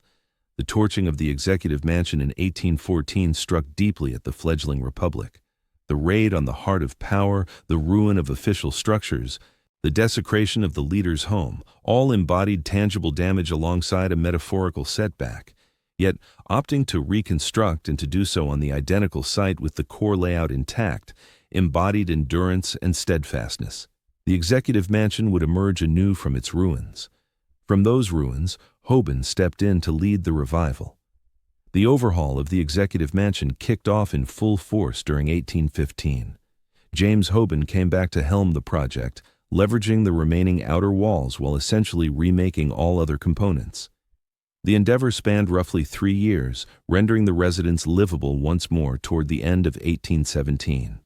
The torching of the executive mansion in 1814 struck deeply at the fledgling republic. The raid on the heart of power, the ruin of official structures, the desecration of the leader's home, all embodied tangible damage alongside a metaphorical setback. Yet, opting to reconstruct and to do so on the identical site with the core layout intact, embodied endurance and steadfastness. The executive mansion would emerge anew from its ruins. From those ruins, Hoban stepped in to lead the revival. The overhaul of the executive mansion kicked off in full force during 1815. James Hoban came back to helm the project, leveraging the remaining outer walls while essentially remaking all other components. The endeavor spanned roughly 3 years, rendering the residence livable once more toward the end of 1817.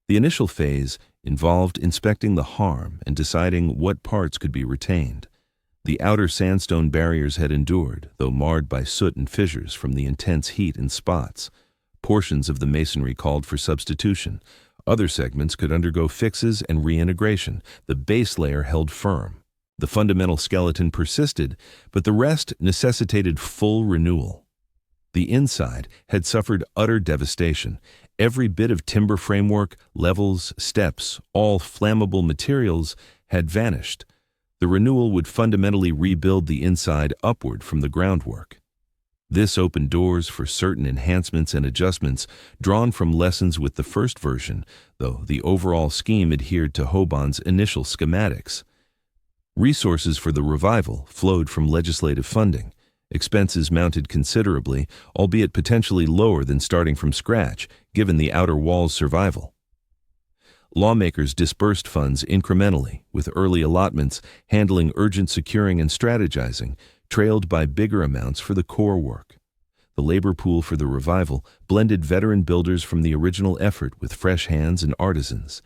The initial phase involved inspecting the harm and deciding what parts could be retained. The outer sandstone barriers had endured, though marred by soot and fissures from the intense heat and spots. Portions of the masonry called for substitution. Other segments could undergo fixes and reintegration. The base layer held firm. The fundamental skeleton persisted, but the rest necessitated full renewal. The inside had suffered utter devastation. Every bit of timber framework, levels, steps, all flammable materials had vanished. The renewal would fundamentally rebuild the inside upward from the groundwork. This opened doors for certain enhancements and adjustments drawn from lessons with the first version, though the overall scheme adhered to Hoban's initial schematics. Resources for the revival flowed from legislative funding. Expenses mounted considerably, albeit potentially lower than starting from scratch, given the outer wall's survival. Lawmakers disbursed funds incrementally, with early allotments handling urgent securing and strategizing, trailed by bigger amounts for the core work. The labor pool for the revival blended veteran builders from the original effort with fresh hands and artisans.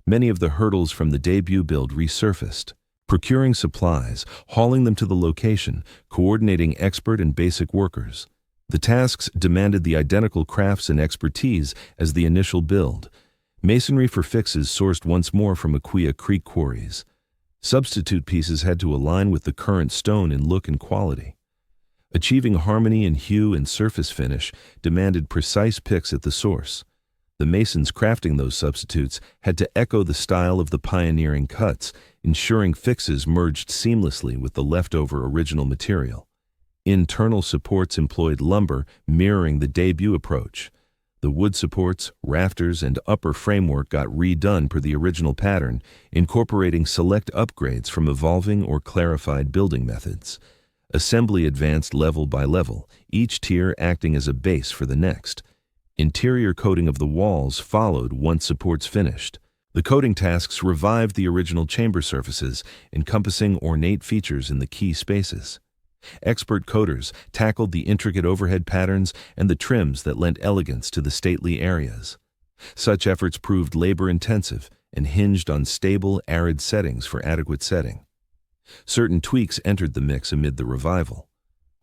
Many of the hurdles from the debut build resurfaced. Procuring supplies, hauling them to the location, coordinating expert and basic workers. The tasks demanded the identical crafts and expertise as the initial build. Masonry for fixes sourced once more from Aquia Creek quarries. Substitute pieces had to align with the current stone in look and quality. Achieving harmony in hue and surface finish demanded precise picks at the source. The masons crafting those substitutes had to echo the style of the pioneering cuts, ensuring fixes merged seamlessly with the leftover original material. Internal supports employed lumber, mirroring the debut approach. The wood supports, rafters, and upper framework got redone per the original pattern, incorporating select upgrades from evolving or clarified building methods. Assembly advanced level by level, each tier acting as a base for the next. Interior coating of the walls followed once supports finished. The coating tasks revived the original chamber surfaces, encompassing ornate features in the key spaces. Expert coaters tackled the intricate overhead patterns and the trims that lent elegance to the stately areas. Such efforts proved labor-intensive and hinged on stable, arid settings for adequate setting. Certain tweaks entered the mix amid the revival.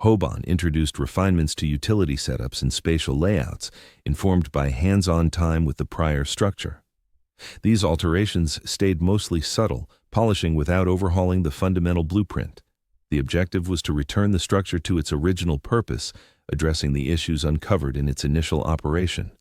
Hoban introduced refinements to utility setups and spatial layouts, informed by hands-on time with the prior structure. These alterations stayed mostly subtle, polishing without overhauling the fundamental blueprint. The objective was to return the structure to its original purpose, addressing the issues uncovered in its initial operation.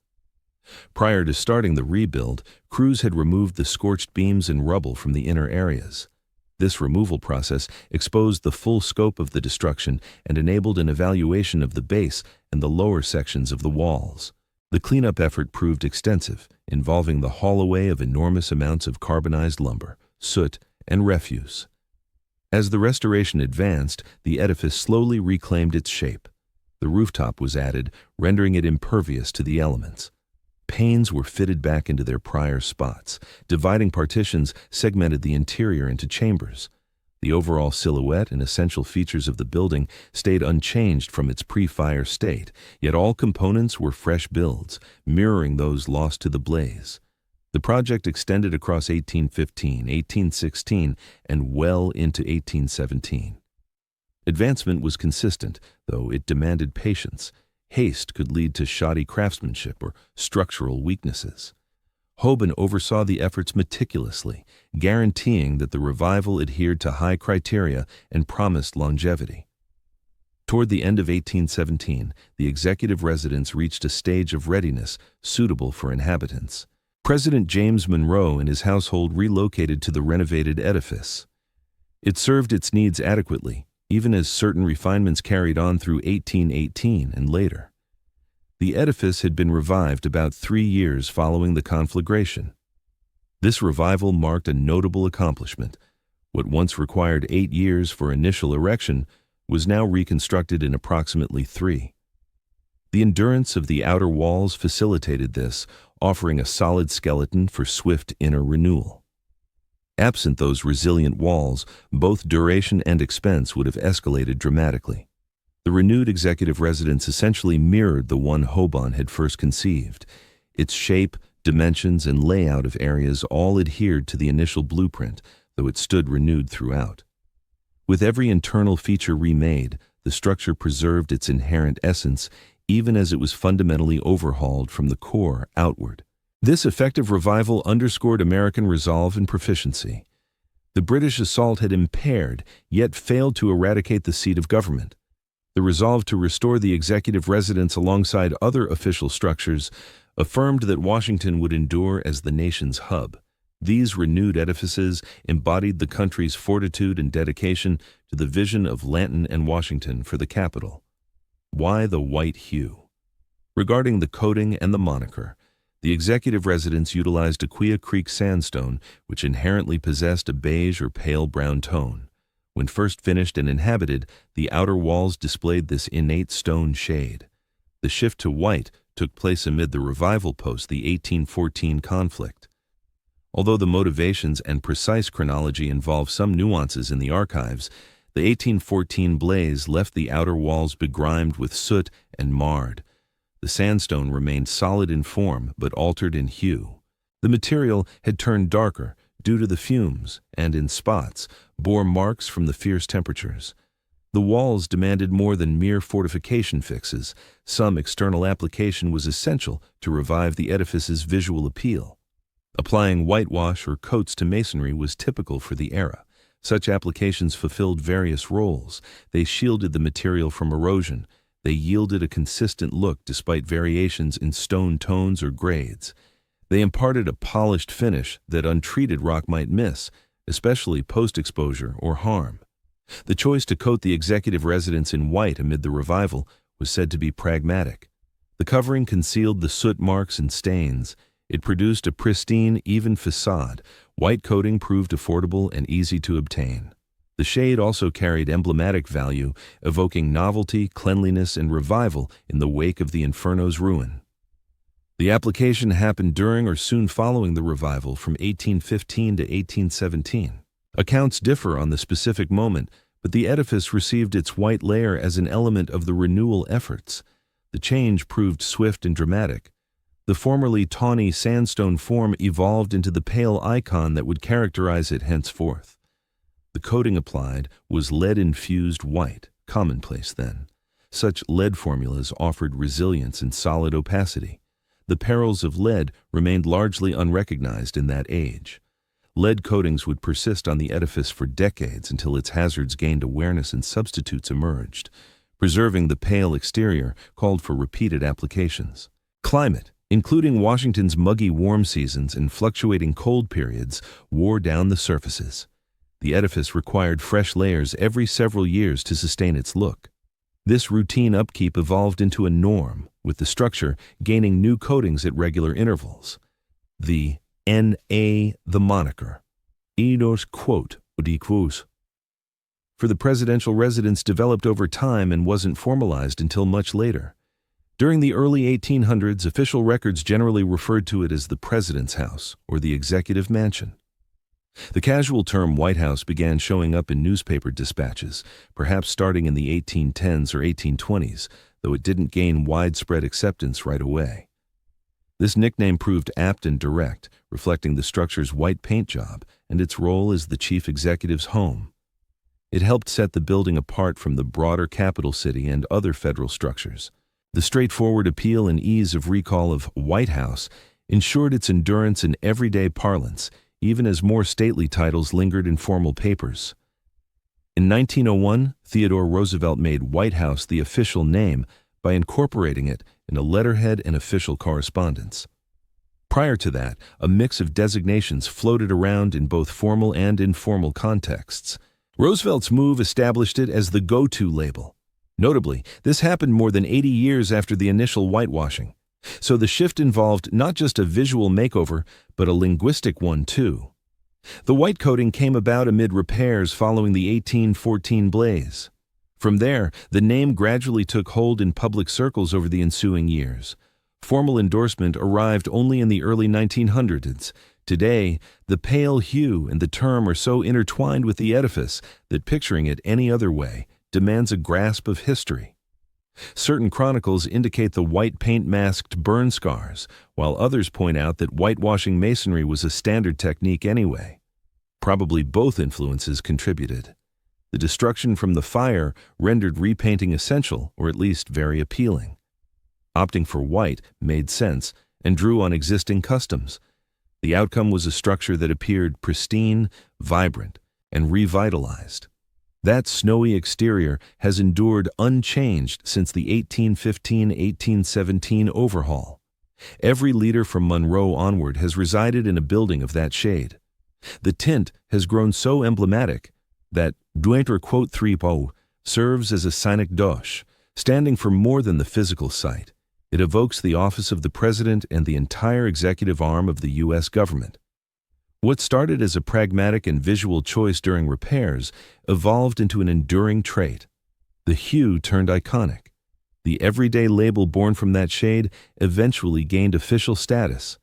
Prior to starting the rebuild, crews had removed the scorched beams and rubble from the inner areas. This removal process exposed the full scope of the destruction and enabled an evaluation of the base and the lower sections of the walls. The cleanup effort proved extensive, involving the haul away of enormous amounts of carbonized lumber, soot, and refuse. As the restoration advanced, the edifice slowly reclaimed its shape. The rooftop was added, rendering it impervious to the elements. Panes were fitted back into their prior spots. Dividing partitions segmented the interior into chambers. The overall silhouette and essential features of the building stayed unchanged from its pre-fire state, yet all components were fresh builds, mirroring those lost to the blaze. The project extended across 1815, 1816, and well into 1817. Advancement was consistent, though it demanded patience. Haste could lead to shoddy craftsmanship or structural weaknesses. Hoban oversaw the efforts meticulously, guaranteeing that the revival adhered to high criteria and promised longevity. Toward the end of 1817, the executive residence reached a stage of readiness suitable for inhabitants. President James Monroe and his household relocated to the renovated edifice. It served its needs adequately, even as certain refinements carried on through 1818 and later. The edifice had been revived about 3 years following the conflagration. This revival marked a notable accomplishment. What once required 8 years for initial erection was now reconstructed in approximately 3. The endurance of the outer walls facilitated this, offering a solid skeleton for swift inner renewal. Absent those resilient walls, both duration and expense would have escalated dramatically. The renewed executive residence essentially mirrored the one Hoban had first conceived. Its shape, dimensions, and layout of areas all adhered to the initial blueprint, though it stood renewed throughout. With every internal feature remade, the structure preserved its inherent essence, even as it was fundamentally overhauled from the core outward. This effective revival underscored American resolve and proficiency. The British assault had impaired, yet failed to eradicate the seat of government. The resolve to restore the executive residence alongside other official structures affirmed that Washington would endure as the nation's hub. These renewed edifices embodied the country's fortitude and dedication to the vision of Lanton and Washington for the capital. Why the white hue? Regarding the coating and the moniker, the executive residence utilized Aquia Creek sandstone, which inherently possessed a beige or pale brown tone. When first finished and inhabited, the outer walls displayed this innate stone shade. The shift to white took place amid the revival post the 1814 conflict. Although the motivations and precise chronology involve some nuances in the archives, the 1814 blaze left the outer walls begrimed with soot and marred. The sandstone remained solid in form but altered in hue. The material had turned darker due to the fumes and, in spots, bore marks from the fierce temperatures. The walls demanded more than mere fortification fixes. Some external application was essential to revive the edifice's visual appeal. Applying whitewash or coats to masonry was typical for the era. Such applications fulfilled various roles. They shielded the material from erosion. They yielded a consistent look despite variations in stone tones or grades. They imparted a polished finish that untreated rock might miss, especially post-exposure or harm. The choice to coat the executive residence in white amid the revival was said to be pragmatic. The covering concealed the soot marks and stains. It produced a pristine, even facade. White coating proved affordable and easy to obtain. The shade also carried emblematic value, evoking novelty, cleanliness, and revival in the wake of the Inferno's ruin. The application happened during or soon following the revival from 1815 to 1817. Accounts differ on the specific moment, but the edifice received its white layer as an element of the renewal efforts. The change proved swift and dramatic. The formerly tawny sandstone form evolved into the pale icon that would characterize it henceforth. The coating applied was lead-infused white, commonplace then. Such lead formulas offered resilience and solid opacity. The perils of lead remained largely unrecognized in that age. Lead coatings would persist on the edifice for decades until its hazards gained awareness and substitutes emerged. Preserving the pale exterior called for repeated applications. Climate, including Washington's muggy warm seasons and fluctuating cold periods, wore down the surfaces. The edifice required fresh layers every several years to sustain its look. This routine upkeep evolved into a norm, with the structure gaining new coatings at regular intervals. The N.A. the moniker. Idos quote odiquus. For the presidential residence developed over time and wasn't formalized until much later. During the early 1800s, official records generally referred to it as the President's House or the Executive Mansion. The casual term White House began showing up in newspaper dispatches, perhaps starting in the 1810s or 1820s, though it didn't gain widespread acceptance right away. This nickname proved apt and direct, reflecting the structure's white paint job and its role as the chief executive's home. It helped set the building apart from the broader capital city and other federal structures. The straightforward appeal and ease of recall of White House ensured its endurance in everyday parlance, even as more stately titles lingered in formal papers. In 1901, Theodore Roosevelt made White House the official name by incorporating it in a letterhead and official correspondence. Prior to that, a mix of designations floated around in both formal and informal contexts. Roosevelt's move established it as the go-to label. Notably, this happened more than 80 years after the initial whitewashing. So the shift involved not just a visual makeover, but a linguistic one too. The white coating came about amid repairs following the 1814 blaze. From there, the name gradually took hold in public circles over the ensuing years. Formal endorsement arrived only in the early 1900s. Today, the pale hue and the term are so intertwined with the edifice that picturing it any other way demands a grasp of history. Certain chronicles indicate the white paint masked burn scars, while others point out that whitewashing masonry was a standard technique anyway. Probably both influences contributed. The destruction from the fire rendered repainting essential, or at least very appealing. Opting for white made sense, and drew on existing customs. The outcome was a structure that appeared pristine, vibrant, and revitalized. That snowy exterior has endured unchanged since the 1815-1817 overhaul. Every leader from Monroe onward has resided in a building of that shade. The tint has grown so emblematic that Duinter Quote 3 serves as a synecdoche, standing for more than the physical site. It evokes the office of the president and the entire executive arm of the U.S. government. What started as a pragmatic and visual choice during repairs evolved into an enduring trait. The hue turned iconic. The everyday label born from that shade eventually gained official status.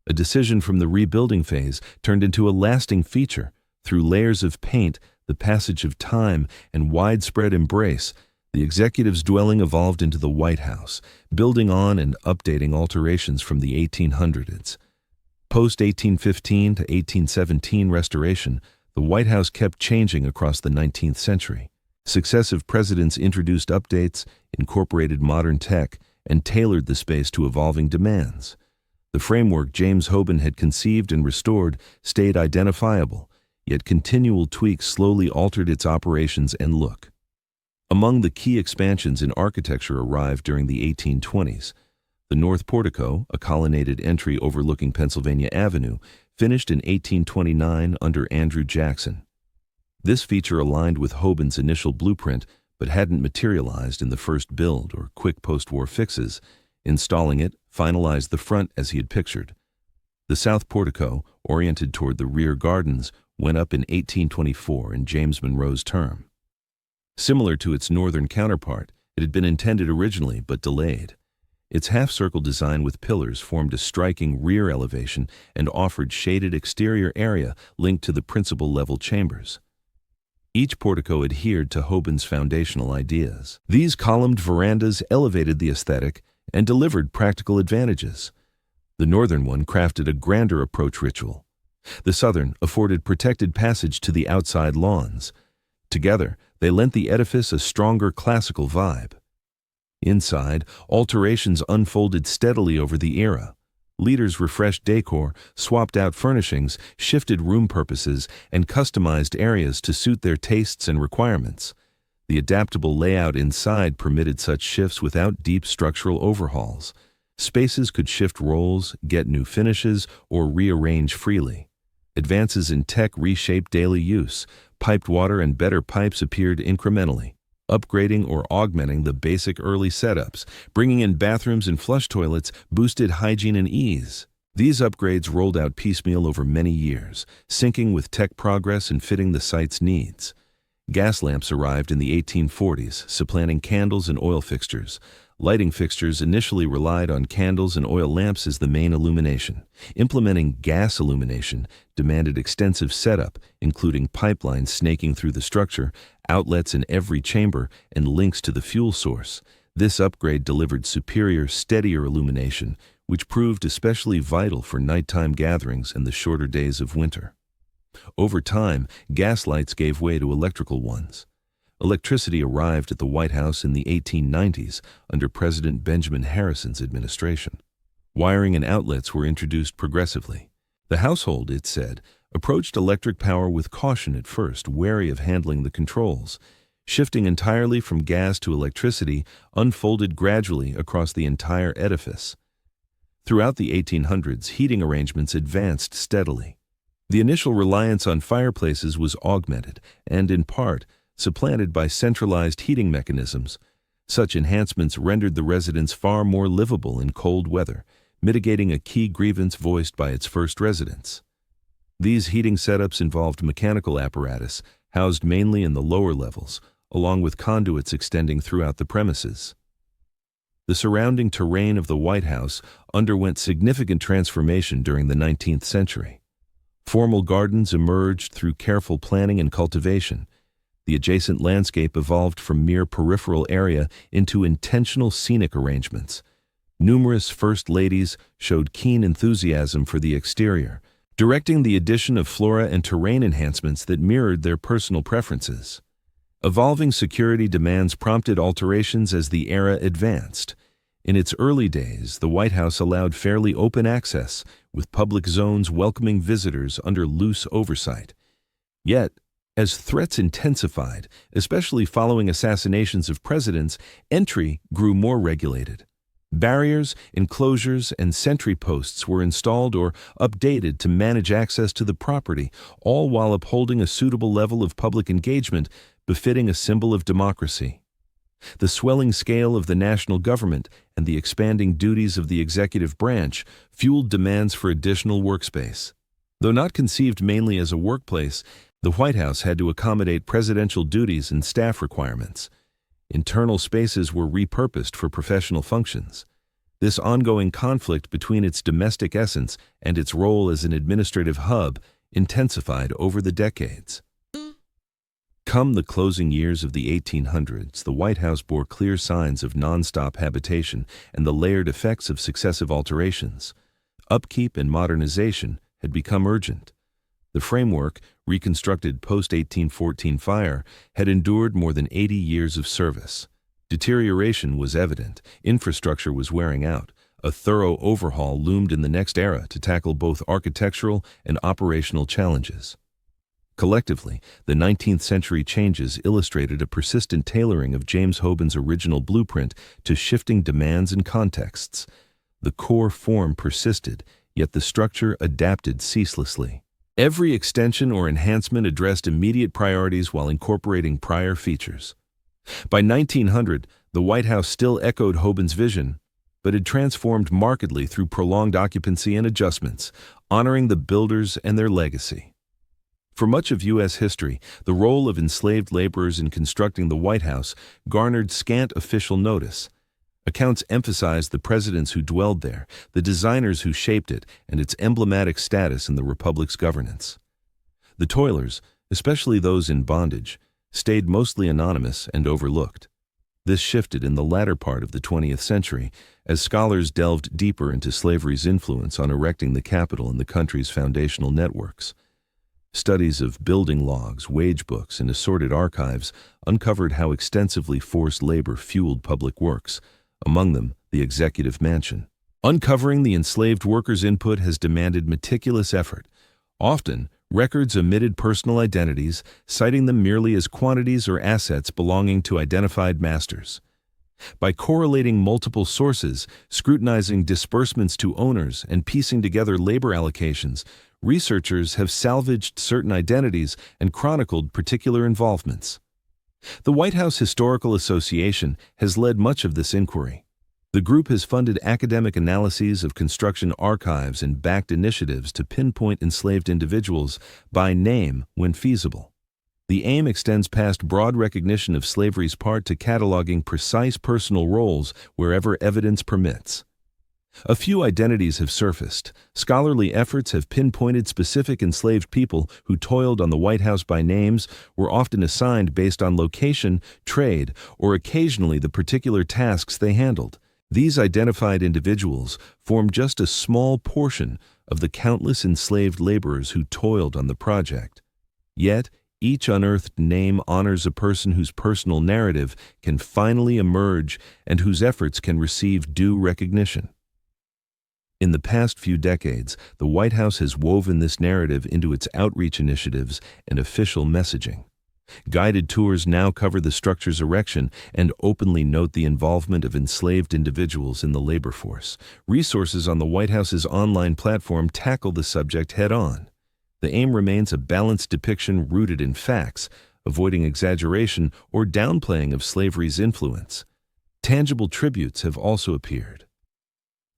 A decision from the rebuilding phase turned into a lasting feature. Through layers of paint, the passage of time, and widespread embrace, the executive's dwelling evolved into the White House, building on and updating alterations from the 1800s. Post-1815 to 1817 restoration, the White House kept changing across the 19th century. Successive presidents introduced updates, incorporated modern tech, and tailored the space to evolving demands. The framework James Hoban had conceived and restored stayed identifiable, yet continual tweaks slowly altered its operations and look. Among the key expansions in architecture arrived during the 1820s. The North Portico, a colonnaded entry overlooking Pennsylvania Avenue, finished in 1829 under Andrew Jackson. This feature aligned with Hoban's initial blueprint but hadn't materialized in the first build or quick post-war fixes. Installing it finalized the front as he had pictured. The South Portico, oriented toward the rear gardens, went up in 1824 in James Monroe's term. Similar to its northern counterpart, it had been intended originally but delayed. Its half-circle design with pillars formed a striking rear elevation and offered shaded exterior area linked to the principal level chambers. Each portico adhered to Hoban's foundational ideas. These columned verandas elevated the aesthetic and delivered practical advantages. The northern one crafted a grandeur approach ritual. The southern afforded protected passage to the outside lawns. Together, they lent the edifice a stronger classical vibe. Inside, alterations unfolded steadily over the era. Leaders refreshed decor, swapped out furnishings, shifted room purposes, and customized areas to suit their tastes and requirements. The adaptable layout inside permitted such shifts without deep structural overhauls. Spaces could shift roles, get new finishes, or rearrange freely. Advances in tech reshaped daily use. Piped water and better pipes appeared incrementally, upgrading or augmenting the basic early setups. Bringing in bathrooms and flush toilets boosted hygiene and ease. These upgrades rolled out piecemeal over many years, syncing with tech progress and fitting the site's needs. Gas lamps arrived in the 1840s, supplanting candles and oil fixtures. Lighting fixtures initially relied on candles and oil lamps as the main illumination. Implementing gas illumination demanded extensive setup, including pipelines snaking through the structure, outlets in every chamber, and links to the fuel source. This upgrade delivered superior, steadier illumination, which proved especially vital for nighttime gatherings and the shorter days of winter. Over time, gas lights gave way to electrical ones. Electricity arrived at the White House in the 1890s under President Benjamin Harrison's administration. Wiring and outlets were introduced progressively. The household, it said, approached electric power with caution at first, wary of handling the controls. Shifting entirely from gas to electricity unfolded gradually across the entire edifice. Throughout the 1800s, heating arrangements advanced steadily. The initial reliance on fireplaces was augmented and, in part, supplanted by centralized heating mechanisms. Such enhancements rendered the residence far more livable in cold weather, mitigating a key grievance voiced by its first residents. These heating setups involved mechanical apparatus, housed mainly in the lower levels, along with conduits extending throughout the premises. The surrounding terrain of the White House underwent significant transformation during the 19th century. Formal gardens emerged through careful planning and cultivation. The adjacent landscape evolved from mere peripheral area into intentional scenic arrangements. Numerous first ladies showed keen enthusiasm for the exterior, directing the addition of flora and terrain enhancements that mirrored their personal preferences. Evolving security demands prompted alterations as the era advanced. In its early days, the White House allowed fairly open access, with public zones welcoming visitors under loose oversight. Yet, as threats intensified, especially following assassinations of presidents, entry grew more regulated. Barriers, enclosures, and sentry posts were installed or updated to manage access to the property, all while upholding a suitable level of public engagement befitting a symbol of democracy. The swelling scale of the national government and the expanding duties of the executive branch fueled demands for additional workspace. Though not conceived mainly as a workplace, the White House had to accommodate presidential duties and staff requirements. Internal spaces were repurposed for professional functions. This ongoing conflict between its domestic essence and its role as an administrative hub intensified over the decades. Come the closing years of the 1800s, the White House bore clear signs of nonstop habitation and the layered effects of successive alterations. Upkeep and modernization had become urgent. The framework, reconstructed post-1814 fire, had endured more than 80 years of service. Deterioration was evident, infrastructure was wearing out. A thorough overhaul loomed in the next era to tackle both architectural and operational challenges. Collectively, the 19th century changes illustrated a persistent tailoring of James Hoban's original blueprint to shifting demands and contexts. The core form persisted, yet the structure adapted ceaselessly. Every extension or enhancement addressed immediate priorities while incorporating prior features. By 1900, the White House still echoed Hoban's vision, but had transformed markedly through prolonged occupancy and adjustments, honoring the builders and their legacy. For much of U.S. history, the role of enslaved laborers in constructing the White House garnered scant official notice. Accounts emphasized the presidents who dwelled there, the designers who shaped it, and its emblematic status in the republic's governance. The toilers, especially those in bondage, stayed mostly anonymous and overlooked. This shifted in the latter part of the 20th century as scholars delved deeper into slavery's influence on erecting the capital and the country's foundational networks. Studies of building logs, wage books, and assorted archives uncovered how extensively forced labor fueled public works, among them the executive mansion. Uncovering the enslaved workers' input has demanded meticulous effort. Often, records omitted personal identities, citing them merely as quantities or assets belonging to identified masters. By correlating multiple sources, scrutinizing disbursements to owners, and piecing together labor allocations, researchers have salvaged certain identities and chronicled particular involvements. The White House Historical Association has led much of this inquiry. The group has funded academic analyses of construction archives and backed initiatives to pinpoint enslaved individuals by name when feasible. The aim extends past broad recognition of slavery's part to cataloging precise personal roles wherever evidence permits. A few identities have surfaced. Scholarly efforts have pinpointed specific enslaved people who toiled on the White House by names, were often assigned based on location, trade, or occasionally the particular tasks they handled. These identified individuals form just a small portion of the countless enslaved laborers who toiled on the project. Yet, each unearthed name honors a person whose personal narrative can finally emerge and whose efforts can receive due recognition. In the past few decades, the White House has woven this narrative into its outreach initiatives and official messaging. Guided tours now cover the structure's erection and openly note the involvement of enslaved individuals in the labor force. Resources on the White House's online platform tackle the subject head-on. The aim remains a balanced depiction rooted in facts, avoiding exaggeration or downplaying of slavery's influence. Tangible tributes have also appeared.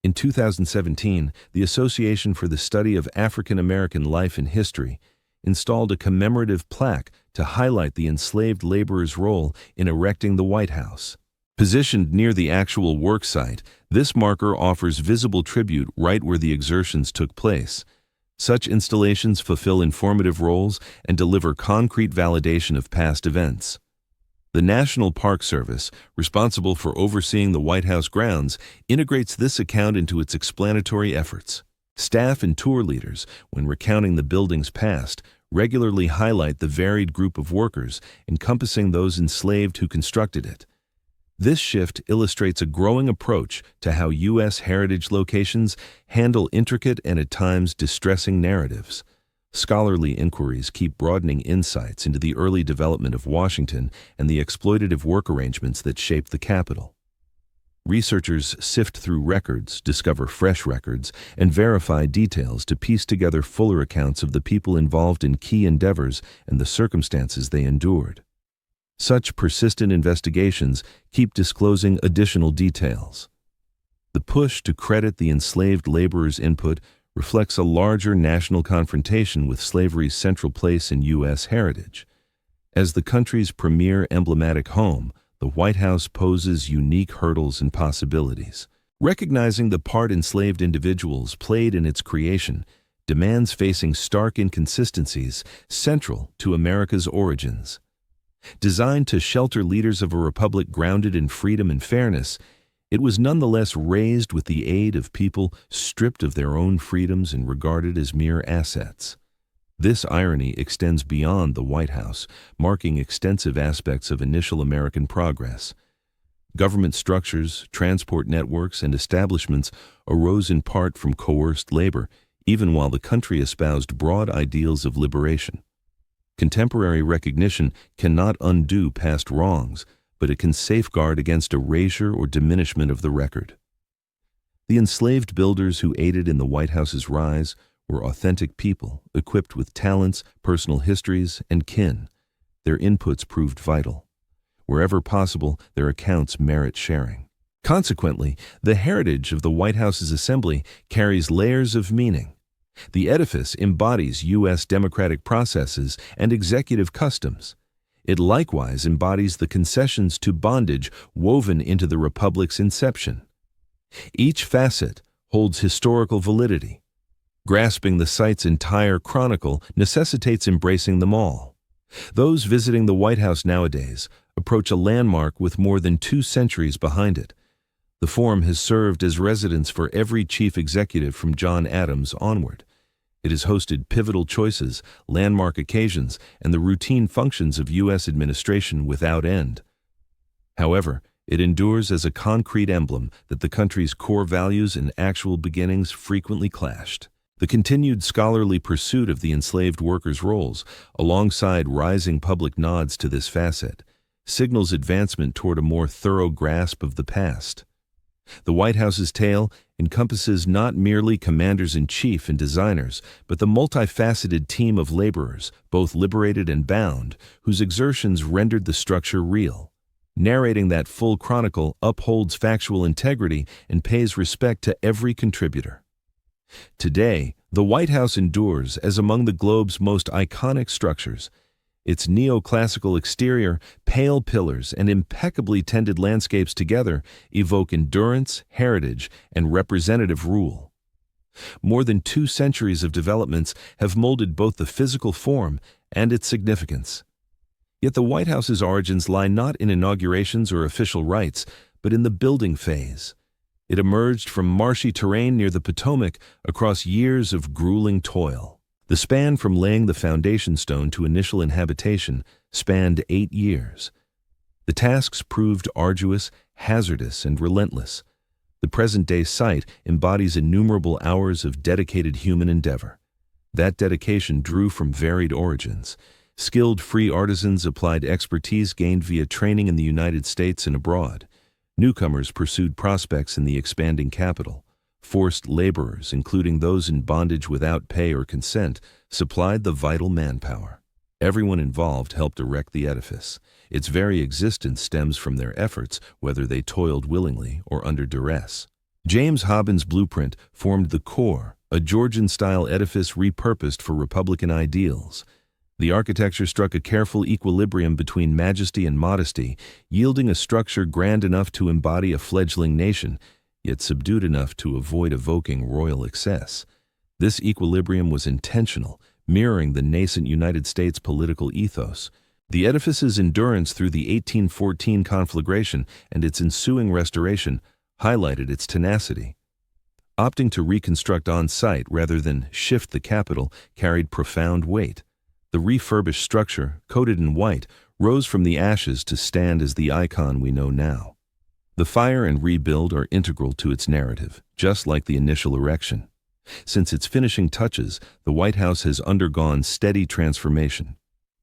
In 2017, the Association for the Study of African American Life and History installed a commemorative plaque to highlight the enslaved laborers' role in erecting the White House. Positioned near the actual work site, this marker offers visible tribute right where the exertions took place. Such installations fulfill informative roles and deliver concrete validation of past events. The National Park Service, responsible for overseeing the White House grounds, integrates this account into its explanatory efforts. Staff and tour leaders, when recounting the building's past, regularly highlight the varied group of workers encompassing those enslaved who constructed it. This shift illustrates a growing approach to how U.S. heritage locations handle intricate and at times distressing narratives. Scholarly inquiries keep broadening insights into the early development of Washington and the exploitative work arrangements that shaped the capital. Researchers sift through records, discover fresh records, and verify details to piece together fuller accounts of the people involved in key endeavors and the circumstances they endured. Such persistent investigations keep disclosing additional details. The push to credit the enslaved laborers' input reflects a larger national confrontation with slavery's central place in U.S. heritage. As the country's premier emblematic home, the White House poses unique hurdles and possibilities. Recognizing the part enslaved individuals played in its creation demands facing stark inconsistencies central to America's origins. Designed to shelter leaders of a republic grounded in freedom and fairness, it was nonetheless raised with the aid of people stripped of their own freedoms and regarded as mere assets. This irony extends beyond the White House, marking extensive aspects of initial American progress. Government structures, transport networks, and establishments arose in part from coerced labor, even while the country espoused broad ideals of liberation. Contemporary recognition cannot undo past wrongs, but it can safeguard against erasure or diminishment of the record. The enslaved builders who aided in the White House's rise were authentic people, equipped with talents, personal histories, and kin. Their inputs proved vital. Wherever possible, their accounts merit sharing. Consequently, the heritage of the White House's assembly carries layers of meaning. The edifice embodies U.S. democratic processes and executive customs. It likewise embodies the concessions to bondage woven into the Republic's inception. Each facet holds historical validity. Grasping the site's entire chronicle necessitates embracing them all. Those visiting the White House nowadays approach a landmark with more than 2 centuries behind it. The Forum has served as residence for every chief executive from John Adams onward. It has hosted pivotal choices, landmark occasions, and the routine functions of U.S. administration without end. However, it endures as a concrete emblem that the country's core values and actual beginnings frequently clashed. The continued scholarly pursuit of the enslaved workers' roles, alongside rising public nods to this facet, signals advancement toward a more thorough grasp of the past. The White House's tale encompasses not merely commanders-in-chief and designers, but the multifaceted team of laborers, both liberated and bound, whose exertions rendered the structure real. Narrating that full chronicle upholds factual integrity and pays respect to every contributor. Today, the White House endures as among the globe's most iconic structures. Its neoclassical exterior, pale pillars, and impeccably tended landscapes together evoke endurance, heritage, and representative rule. More than 2 centuries of developments have molded both the physical form and its significance. Yet the White House's origins lie not in inaugurations or official rites, but in the building phase. It emerged from marshy terrain near the Potomac across years of grueling toil. The span from laying the foundation stone to initial inhabitation spanned 8 years. The tasks proved arduous, hazardous, and relentless. The present-day site embodies innumerable hours of dedicated human endeavor. That dedication drew from varied origins. Skilled free artisans applied expertise gained via training in the United States and abroad. Newcomers pursued prospects in the expanding capital. Forced laborers, including those in bondage without pay or consent, supplied the vital manpower. Everyone involved helped erect the edifice. Its very existence stems from their efforts, whether they toiled willingly or under duress. James Hobben's blueprint formed the core, a Georgian-style edifice repurposed for Republican ideals. The architecture struck a careful equilibrium between majesty and modesty, yielding a structure grand enough to embody a fledgling nation, yet subdued enough to avoid evoking royal excess. This equilibrium was intentional, mirroring the nascent United States political ethos. The edifice's endurance through the 1814 conflagration and its ensuing restoration highlighted its tenacity. Opting to reconstruct on-site rather than shift the capital carried profound weight. The refurbished structure, coated in white, rose from the ashes to stand as the icon we know now. The fire and rebuild are integral to its narrative, just like the initial erection. Since its finishing touches, the White House has undergone steady transformation.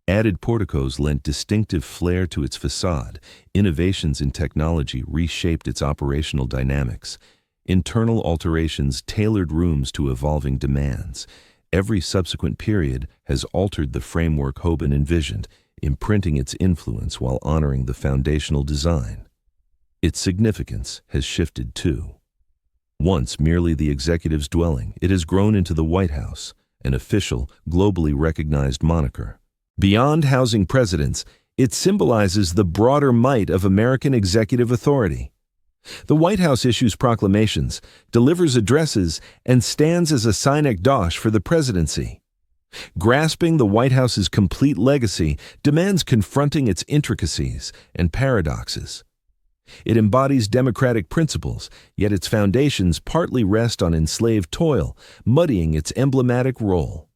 Added porticos lent distinctive flair to its facade. Innovations in technology reshaped its operational dynamics. Internal alterations tailored rooms to evolving demands. Every subsequent period has altered the framework Hoban envisioned, imprinting its influence while honoring the foundational design. Its significance has shifted too. Once merely the executive's dwelling, it has grown into the White House, an official, globally recognized moniker. Beyond housing presidents, it symbolizes the broader might of American executive authority. The White House issues proclamations, delivers addresses, and stands as a sine qua for the presidency. Grasping the White House's complete legacy demands confronting its intricacies and paradoxes. It embodies democratic principles, yet its foundations partly rest on enslaved toil, muddying its emblematic role.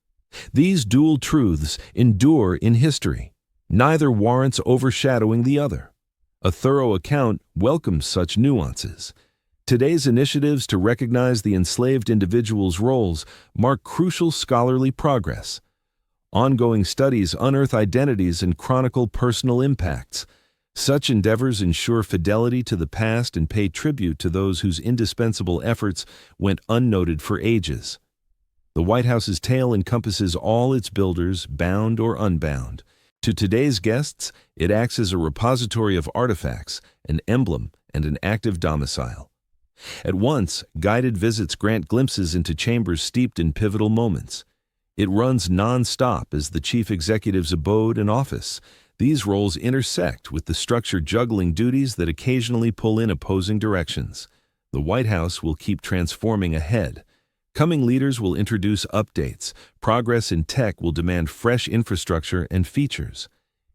These dual truths endure in history. Neither warrants overshadowing the other. A thorough account welcomes such nuances. Today's initiatives to recognize the enslaved individual's roles mark crucial scholarly progress. Ongoing studies unearth identities and chronicle personal impacts. Such endeavors ensure fidelity to the past and pay tribute to those whose indispensable efforts went unnoted for ages. The White House's tale encompasses all its builders, bound or unbound. To today's guests, it acts as a repository of artifacts, an emblem, and an active domicile. At once, guided visits grant glimpses into chambers steeped in pivotal moments. It runs non-stop as the chief executive's abode and office. These roles intersect with the structured juggling duties that occasionally pull in opposing directions. The White House will keep transforming ahead. Coming leaders will introduce updates. Progress in tech will demand fresh infrastructure and features.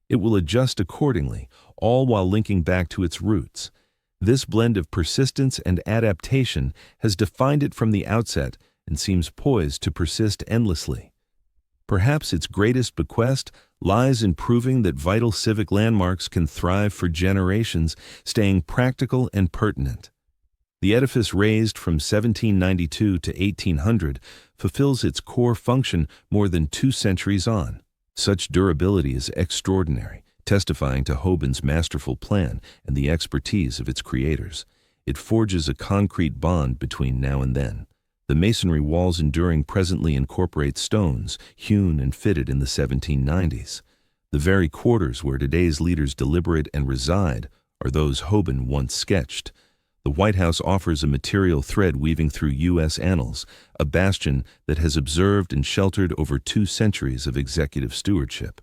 It will adjust accordingly, all while linking back to its roots. This blend of persistence and adaptation has defined it from the outset and seems poised to persist endlessly. Perhaps its greatest bequest lies in proving that vital civic landmarks can thrive for generations, staying practical and pertinent. The edifice, raised from 1792 to 1800, fulfills its core function more than 2 centuries on. Such durability is extraordinary, testifying to Hoban's masterful plan and the expertise of its creators. It forges a concrete bond between now and then. The masonry walls enduring presently incorporate stones, hewn and fitted in the 1790s. The very quarters where today's leaders deliberate and reside are those Hoban once sketched. The White House offers a material thread weaving through U.S. annals, a bastion that has observed and sheltered over 2 centuries of executive stewardship.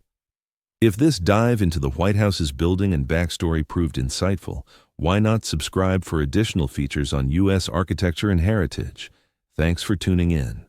If this dive into the White House's building and backstory proved insightful, why not subscribe for additional features on U.S. architecture and heritage? Thanks for tuning in.